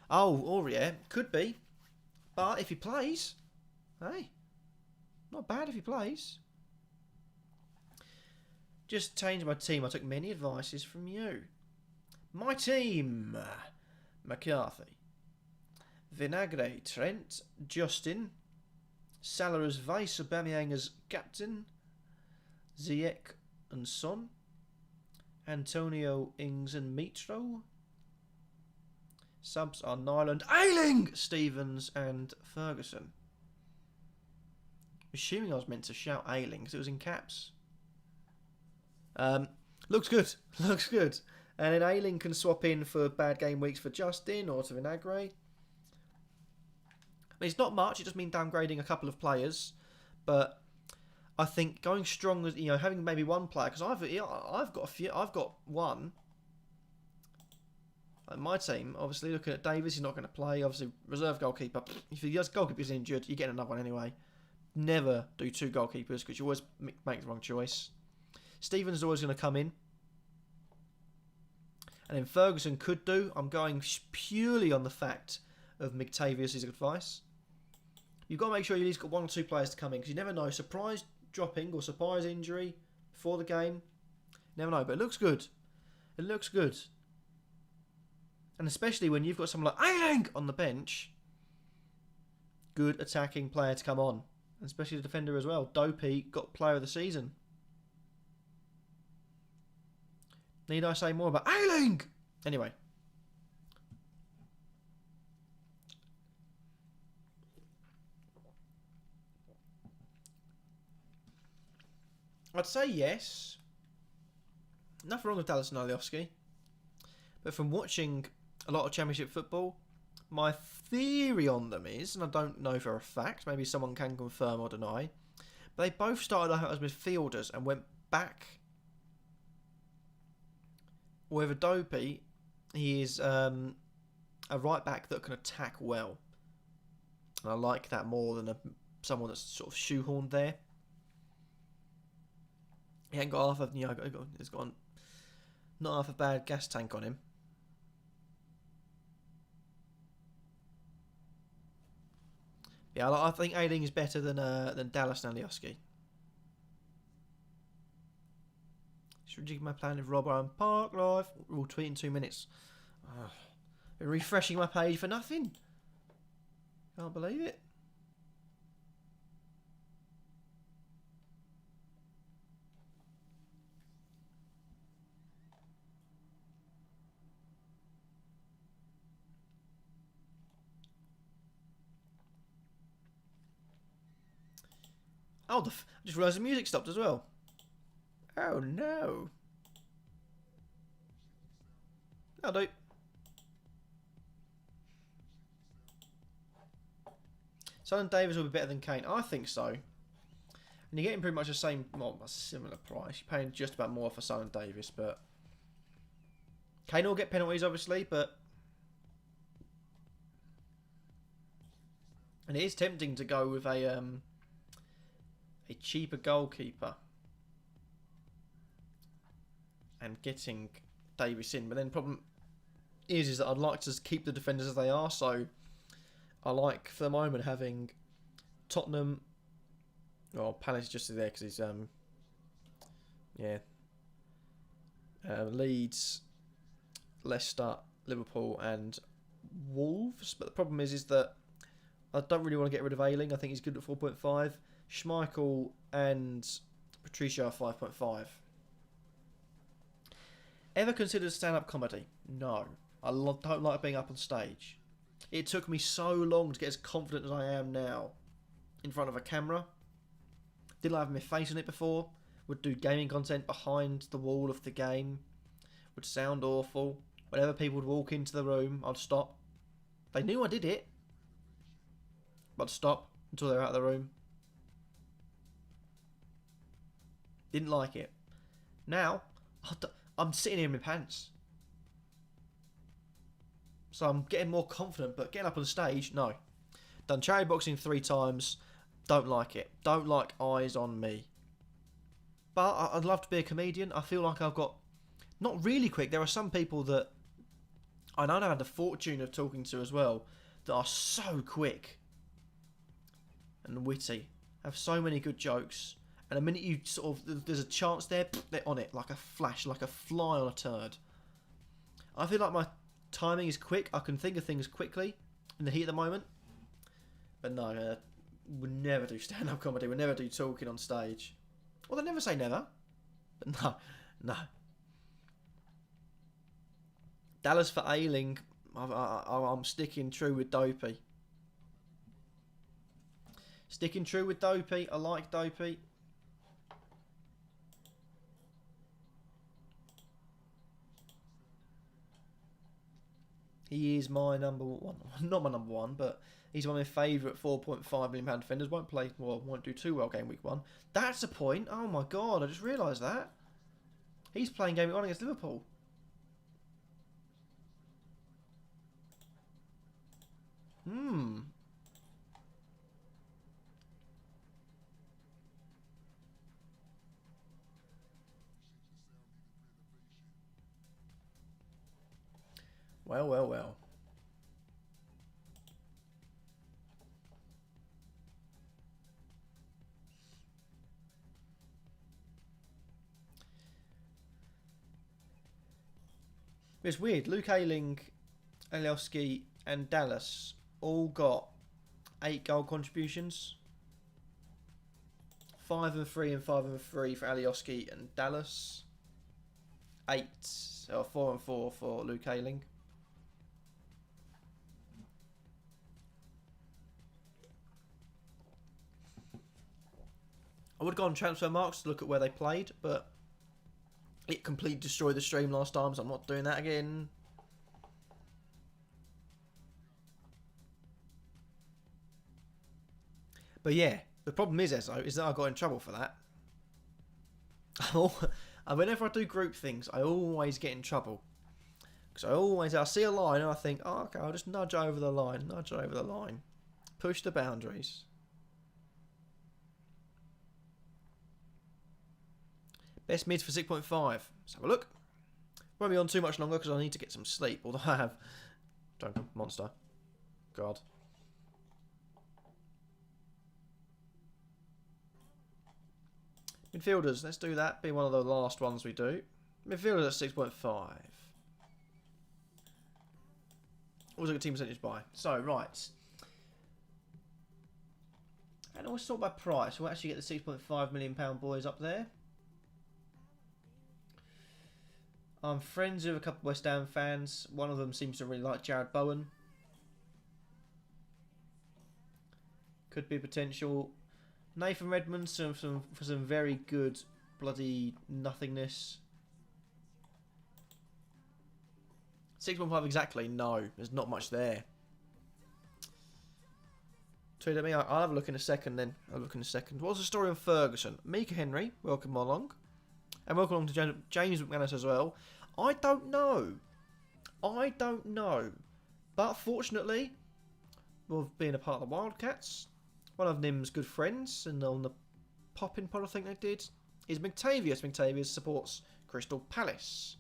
Oh, or yeah, could be. But if he plays, hey, not bad if he plays. Just changed my team. I took many advices from you. My team. McCarthy. Vinagre, Trent, Justin. Salah as vice, Aubameyang as captain. Ziyech and Son. Antonio, Ings and Mitro. Subs are Nyland, Ayling, Stevens and Ferguson. Assuming I was meant to shout Ayling because it was in caps. Looks good. Looks good. And then Ayling can swap in for bad game weeks for Justin or to Vinagre. I mean, it's not much. It just means downgrading a couple of players. But I think going strong, as having maybe one player, because I've got a few. I've got one. Like my team, obviously, looking at Davis, he's not going to play. Obviously, reserve goalkeeper. If your goalkeeper's injured, you're getting another one anyway. Never do 2 goalkeepers because you always make the wrong choice. Stevens is always going to come in. And then Ferguson could do. I'm going purely on the fact of McTavius' advice. You've got to make sure you've at least got 1 or 2 players to come in because you never know. Surprise dropping or surprise injury before the game. Never know, but it looks good. It looks good. And especially when you've got someone like Ayling on the bench. Good attacking player to come on. And especially the defender as well. Dopey got player of the season. Need I say more about Ayling? Anyway. I'd say yes. Nothing wrong with Dallas and Alioski. But from watching a lot of Championship football, my theory on them is, and I don't know for a fact, maybe someone can confirm or deny, but they both started out as midfielders and went back. With Dopey, he is a right back that can attack well. And I like that more than someone that's sort of shoehorned there. He ain't got half of, he's got not half a bad gas tank on him. Yeah, I think Ayling is better than Dallas and Alioski. Should jig my plan with Rob and Park Live. We'll tweet in 2 minutes. Been refreshing my page for nothing. Can't believe it. Oh, I just realised the music stopped as well. Oh no. That'll do. Son Davis will be better than Kane. I think so. And you're getting pretty much the same, well, a similar price. You're paying just about more for Son Davis, but Kane will get penalties, obviously, but and it is tempting to go with a cheaper goalkeeper and getting Davis in, but then the problem is that I'd like to keep the defenders as they are, so I like for the moment having Tottenham, well, Palace is just there because he's Leeds, Leicester, Liverpool and Wolves, but the problem is that I don't really want to get rid of Ayling. I think he's good at 4.5. Schmeichel and Patricia are 5.5. Ever considered stand-up comedy? No. Don't like being up on stage. It took me so long to get as confident as I am now in front of a camera. Didn't like having my face on it before. Would do gaming content behind the wall of the game. Would sound awful. Whenever people would walk into the room, I'd stop. They knew I did it. But I'd stop until they were out of the room. Didn't like it. Now, I'm sitting here in my pants. So I'm getting more confident, but getting up on stage, no. Done charity boxing 3 times. Don't like it. Don't like eyes on me. But I'd love to be a comedian. I feel like I've got... Not really quick. There are some people that I know I've had the fortune of talking to as well that are so quick and witty. Have so many good jokes. And the minute you sort of... There's a chance there, they're on it like a flash, like a fly on a turd. I feel like my timing is quick. I can think of things quickly in the heat of the moment. But no, would never do stand-up comedy. Would never do talking on stage. Well, they never say never. But no. Dallas for Ailing. I'm sticking true with Dopey. Sticking true with Dopey. I like Dopey. He is my number one. Not my number one, but he's one of my favourite £4.5 million defenders. Won't do too well game week 1. That's a point. Oh my god, I just realised that. He's playing game week 1 against Liverpool. Well. It's weird. Luke Ayling, Alioski and Dallas all got 8 goal contributions. 5 and 3 and 5 and 3 for Alioski and Dallas. 4 and 4 for Luke Ayling. I would have gone on transfer marks to look at where they played, but it completely destroyed the stream last time, so I'm not doing that again. But yeah, the problem is, Ezzo, is that I got in trouble for that. Whenever I do group things, I always get in trouble. Because I see a line and I think, oh, okay, I'll just nudge over the line. Push the boundaries. Best mids for 6.5. Let's have a look. Won't be on too much longer because I need to get some sleep. Although I have... Drunken monster. God. Midfielders, let's do that. Be one of the last ones we do. Midfielders at 6.5. What was a good team percentage by? So, right. And always sort by price. We'll actually get the £6.5 million boys up there. I'm friends with a couple of West Ham fans. One of them seems to really like Jared Bowen. Could be potential. Nathan Redmond for some very good bloody nothingness. 6.5 exactly. No, there's not much there. Tweet at me. I'll have a look in a second then. What's the story on Ferguson? Mika Henry, welcome along. And welcome along to James McManus as well. I don't know. But fortunately, with being a part of the Wildcats, one of Nim's good friends, and on the Poppin' Pod I think they did, is McTavius. McTavius supports Crystal Palace.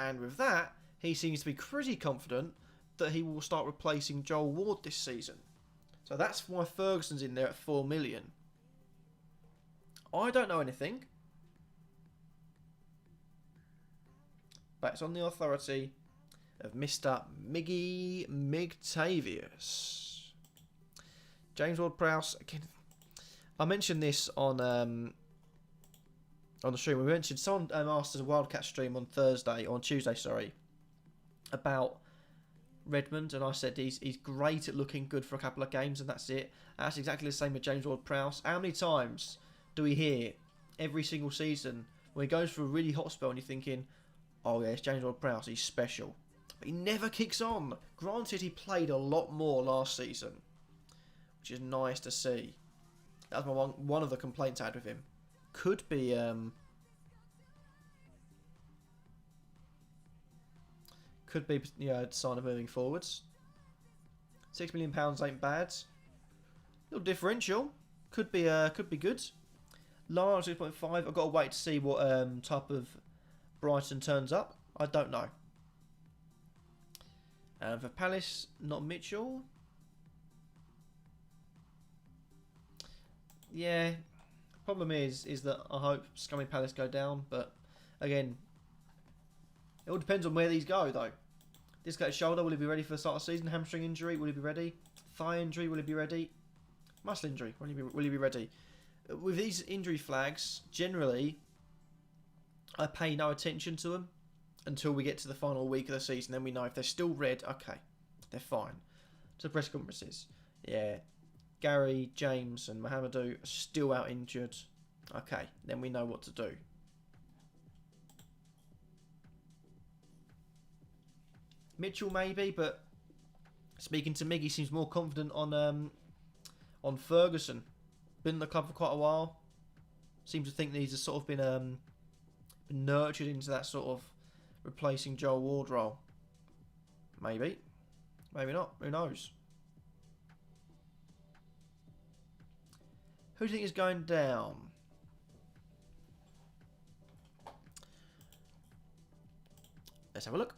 And with that, he seems to be pretty confident that he will start replacing Joel Ward this season. So that's why Ferguson's in there at 4 million. I don't know anything. But it's on the authority of Mr. Miggy McTavius. James Ward-Prowse, again, I mentioned this on on the stream. We mentioned someone asked us a Wildcat stream on Tuesday, sorry, about Redmond, and I said he's great at looking good for a couple of games, and that's it. That's exactly the same with James Ward-Prowse. How many times do we hear every single season when he goes for a really hot spell and you're thinking, oh yeah, it's James Ward-Prowse, he's special. But he never kicks on. Granted, he played a lot more last season, which is nice to see. That was one of the complaints I had with him. Could be a sign of moving forwards. £6 million ain't bad. Little differential. Could be good. Lara 6.5. I've got to wait to see what type of Brighton turns up. I don't know. For Palace, not Mitchell. Yeah. Problem is that I hope Scummy Palace go down, but again, it all depends on where these go though. Dislocated shoulder, will he be ready for the start of the season? Hamstring injury, will he be ready? Thigh injury, will he be ready? Muscle injury, will he be ready? With these injury flags, generally, I pay no attention to them until we get to the final week of the season. Then we know if they're still red, okay, they're fine. To press conferences, yeah. Gary, James and Mohamedou are still out injured. Okay, then we know what to do. Mitchell maybe, but speaking to Miggy, seems more confident on Ferguson. Been in the club for quite a while. Seems to think that he's sort of been nurtured into that sort of replacing Joel Ward role. Maybe. Maybe not. Who knows? Who do you think is going down? Let's have a look.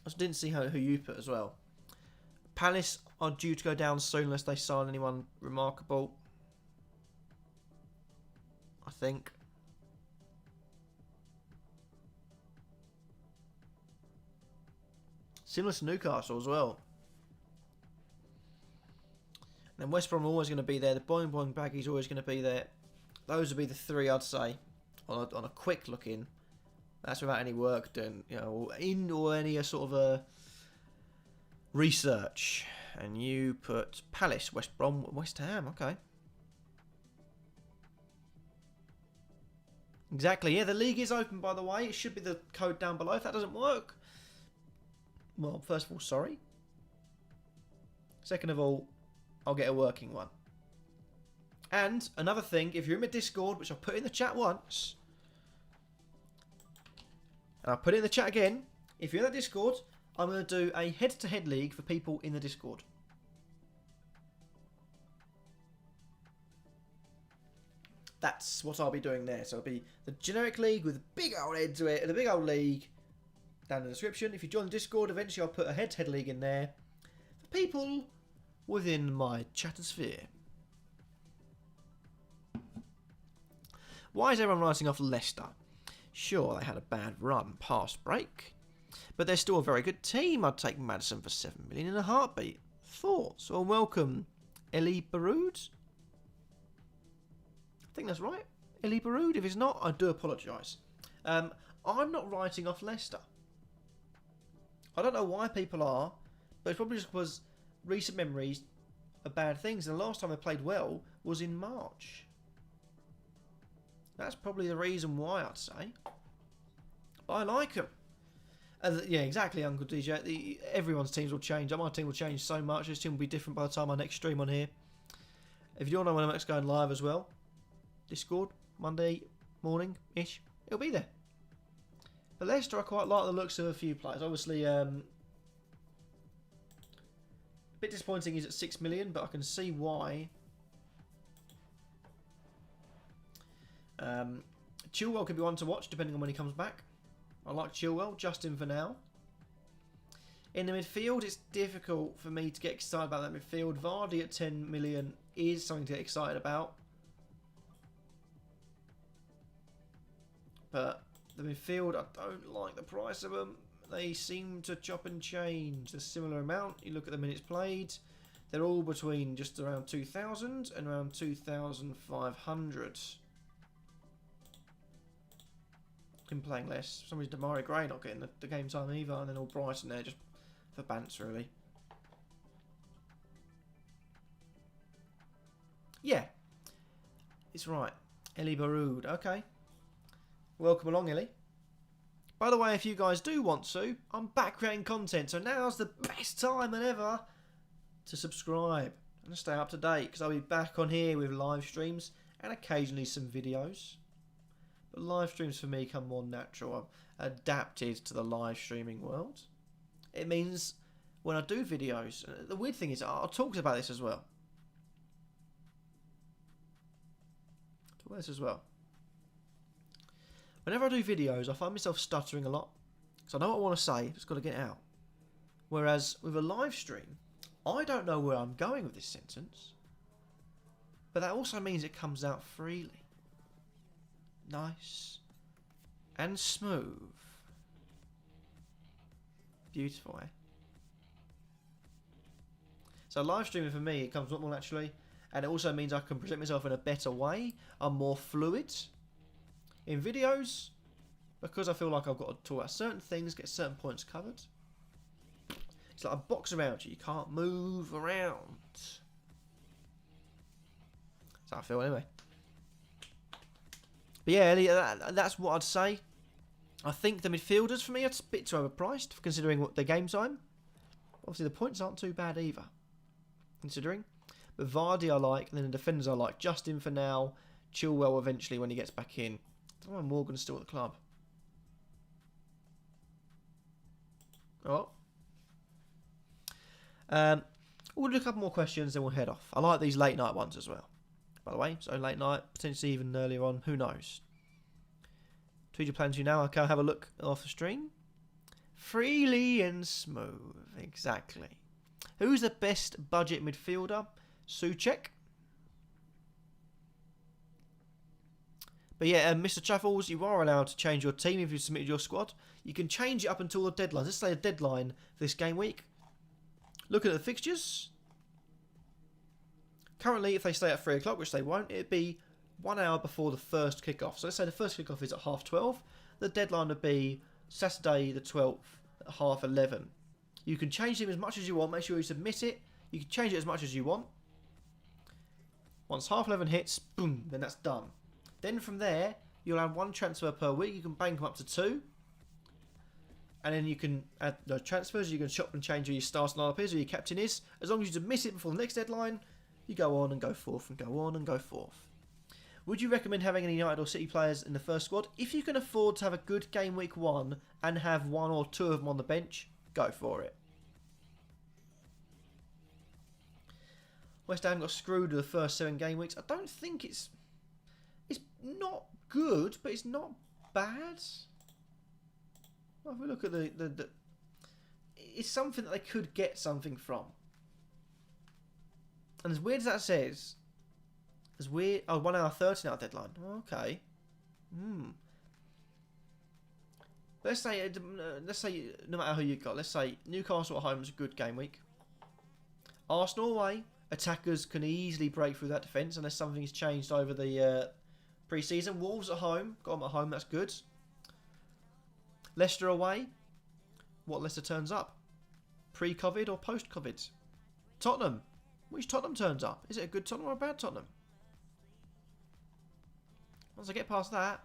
I just didn't see who you put as well. Palace are due to go down soon unless they sign anyone remarkable. I think. Similar to Newcastle as well. And West Brom are always going to be there. The Boing Boing Baggy's always going to be there. Those would be the three I'd say on a quick look in. That's without any work done, or any sort of a research. And you put Palace, West Brom, West Ham. Okay. Exactly. Yeah, the league is open, by the way. It should be the code down below. If that doesn't work, well, first of all, sorry. Second of all, I'll get a working one. And another thing, if you're in my Discord, which I've put in the chat once, and I'll put it in the chat again, if you're in that Discord, I'm going to do a head-to-head league for people in the Discord. That's what I'll be doing there. So it'll be the generic league with a big old head to it, and a big old league down in the description. If you join the Discord, eventually I'll put a head-to-head league in there for people within my chatosphere. Why is everyone writing off Leicester? Sure, they had a bad run past break, but they're still a very good team. I'd take Maddison for 7 million in a heartbeat. Thoughts? Well, welcome, Elie Baroud. I think that's right. Elie Baroud. If it's not, I do apologise. I'm not writing off Leicester. I don't know why people are, but it's probably just because recent memories are bad things. And the last time they played well was in March. That's probably the reason why, I'd say. But I like them. Yeah, exactly, Uncle DJ. Everyone's teams will change. My team will change so much. This team will be different by the time I next stream on here. If you don't know when I'm next going live as well, Discord, Monday morning-ish, it'll be there. But Leicester, I quite like the looks of a few players. Obviously, a bit disappointing he's at 6 million, but I can see why. Chilwell could be one to watch depending on when he comes back. I like Chilwell, Justin for now. In the midfield, it's difficult for me to get excited about that midfield. Vardy at 10 million is something to get excited about. But the midfield, I don't like the price of them. They seem to chop and change a similar amount. You look at the minutes played, They're all between just around 2,000 and around 2,500. Been playing less. For some reason, Damari Gray not getting the game time either, and then all Brighton there just for bants really. Yeah, it's right. Ellie Baroud. Okay. Welcome along, Ellie. By the way, if you guys do want to, I'm back creating content, so now's the best time than ever to subscribe and stay up to date, because I'll be back on here with live streams and occasionally some videos. But live streams for me come more natural. I'm adapted to the live streaming world. It means when I do videos, the weird thing is I'll talk about this as well. Whenever I do videos, I find myself stuttering a lot. So I know what I want to say, I've just got to get it out. Whereas with a live stream, I don't know where I'm going with this sentence. But that also means it comes out freely. Nice. And smooth. Beautiful, eh? So live streaming for me, it comes a lot more naturally. And it also means I can present myself in a better way. I'm more fluid. In videos, because I feel like I've got to talk about certain things, get certain points covered. It's like a box around you. You can't move around. That's how I feel anyway. But yeah, Ellie, that's what I'd say. I think the midfielders for me are a bit too overpriced, considering what their game time. Obviously, the points aren't too bad either, considering. But Vardy I like, and then the defenders I like. Justin for now, Chilwell eventually when he gets back in. I don't know why Morgan's still at the club. Oh. We'll do a couple more questions, then we'll head off. I like these late night ones as well, by the way. So late night, potentially even earlier on. Who knows? Tweet your plans you now. Okay, I'll have a look off the stream. Freely and smooth. Exactly. Who's the best budget midfielder? Souček. But yeah, Mr. Chaffles, you are allowed to change your team if you've submitted your squad. You can change it up until the deadline. Let's say a deadline for this game week. Looking at the fixtures. Currently, if they stay at 3 o'clock, which they won't, it'd be 1 hour before the first kickoff. So let's say the first kickoff is at 12:30. The deadline would be Saturday the 12th at 11:30. You can change them as much as you want. Make sure you submit it. You can change it as much as you want. Once 11:30 hits, boom, then that's done. Then from there, you'll have 1 transfer per week. You can bank them up to 2. And then you can add the transfers. You can shop and change who your starting lineup is, who your captain is. As long as you submit it before the next deadline, you go on and go forth and go on and go forth. Would you recommend having any United or City players in the first squad? If you can afford to have a good game week 1 and have 1 or 2 of them on the bench, go for it. West Ham got screwed with the first 7 game weeks. I don't think it's not good, but it's not bad. Well, if we look at the it's something that they could get something from. And as weird as that says, as weird. Oh, 1 hour 30 now deadline. Okay. Let's say no matter who you got. Let's say Newcastle at home is a good game week. Arsenal away, attackers can easily break through that defence unless something's changed over the pre-season. Wolves at home, got them at home. That's good. Leicester away. What Leicester turns up? Pre-Covid or post-Covid? Tottenham. Which Tottenham turns up? Is it a good Tottenham or a bad Tottenham? Once I get past that,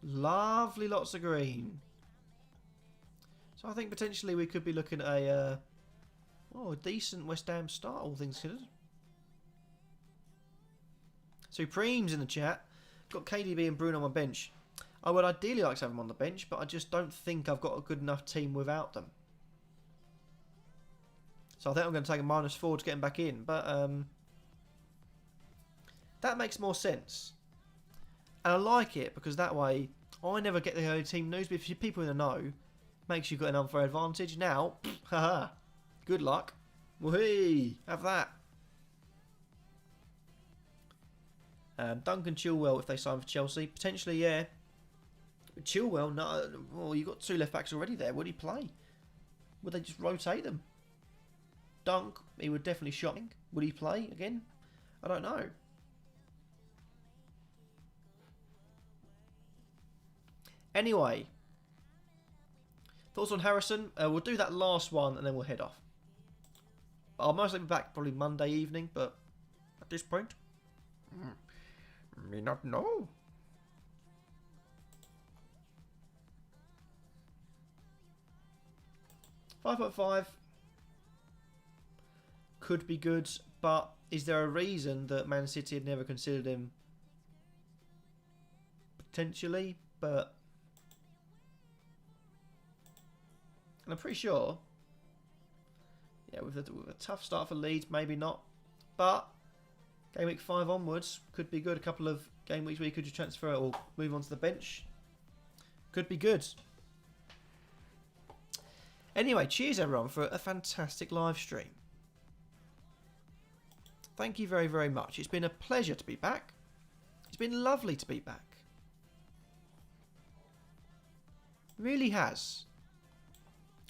lovely lots of green. So I think potentially we could be looking at a decent West Ham start, all things considered. Supreme's in the chat. Got KDB and Bruno on my bench. I would ideally like to have them on the bench, but I just don't think I've got a good enough team without them. So I think I'm going to take a -4 to get him back in. But that makes more sense. And I like it because that way I never get the early team news. But if you're people in the know, makes you got an unfair advantage. Now, haha, good luck. Whee! Have that. Duncan Chilwell, if they sign for Chelsea, potentially, yeah. Chilwell, no. Well, you've got 2 left backs already there. Would he play? Would they just rotate them? dunk, he would definitely shot me. Would he play again? I don't know. Anyway, thoughts on Harrison? We'll do that last one and then we'll head off. I'll mostly be back probably Monday evening, but at this point, me not know. $5.5 could be good, but is there a reason that Man City had never considered him? Potentially, but and I'm pretty sure. Yeah, with a tough start for Leeds, maybe not. But game week 5 onwards could be good. A couple of game weeks where you could just transfer or move on to the bench. Could be good. Anyway, cheers everyone for a fantastic live stream. Thank you very, very much. It's been a pleasure to be back. It's been lovely to be back. It really has.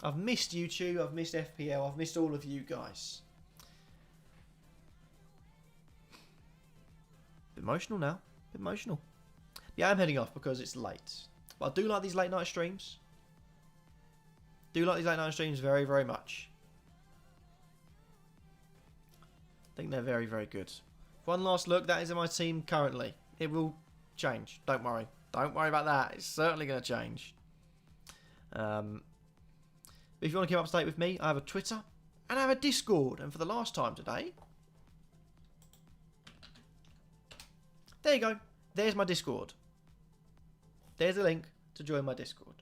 I've missed YouTube, I've missed FPL, I've missed all of you guys. Bit emotional now, bit emotional. Yeah, I'm heading off because it's late. But I do like these late night streams. Do like these late night streams very, very much. I think they're very, very good. One last look, that is my team currently. It will change, don't worry. Don't worry about that, it's certainly going to change. But if you want to keep up to date with me, I have a Twitter and I have a Discord. And for the last time today, there you go. There's my Discord. There's a link to join my Discord.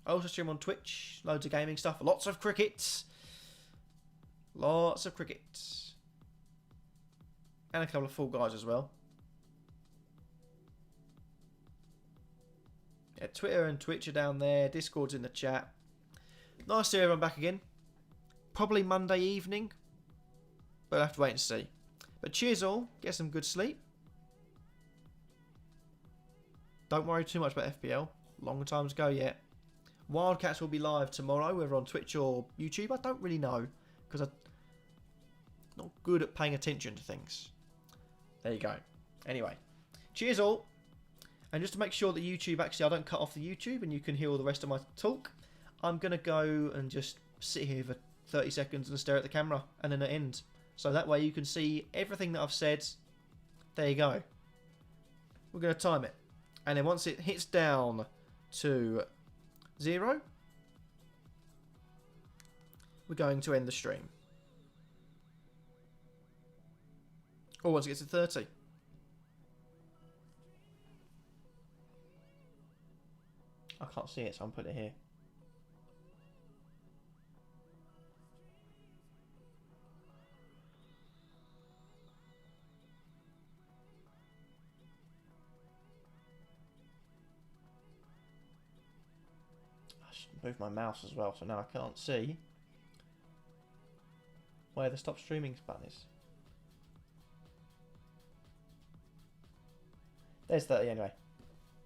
I also stream on Twitch, loads of gaming stuff, lots of cricket. Lots of cricket. And a couple of Fall Guys as well. Yeah, Twitter and Twitch are down there. Discord's in the chat. Nice to see everyone back again. Probably Monday evening. But I'll have to wait and see. But cheers all. Get some good sleep. Don't worry too much about FPL. Long time to go yet. Wildcats will be live tomorrow, whether on Twitch or YouTube. I don't really know. Because I'm not good at paying attention to things. There you go. Anyway. Cheers all. And just to make sure that YouTube, actually I don't cut off the YouTube and you can hear all the rest of my talk, I'm going to go and just sit here for 30 seconds and stare at the camera and then it ends. So that way you can see everything that I've said. There you go. We're going to time it. And then once it hits down to 0, we're going to end the stream. Or once it gets to 30. I can't see it, so I'm putting it here. I should move my mouse as well, so now I can't see where the stop streaming button is. There's 30 anyway.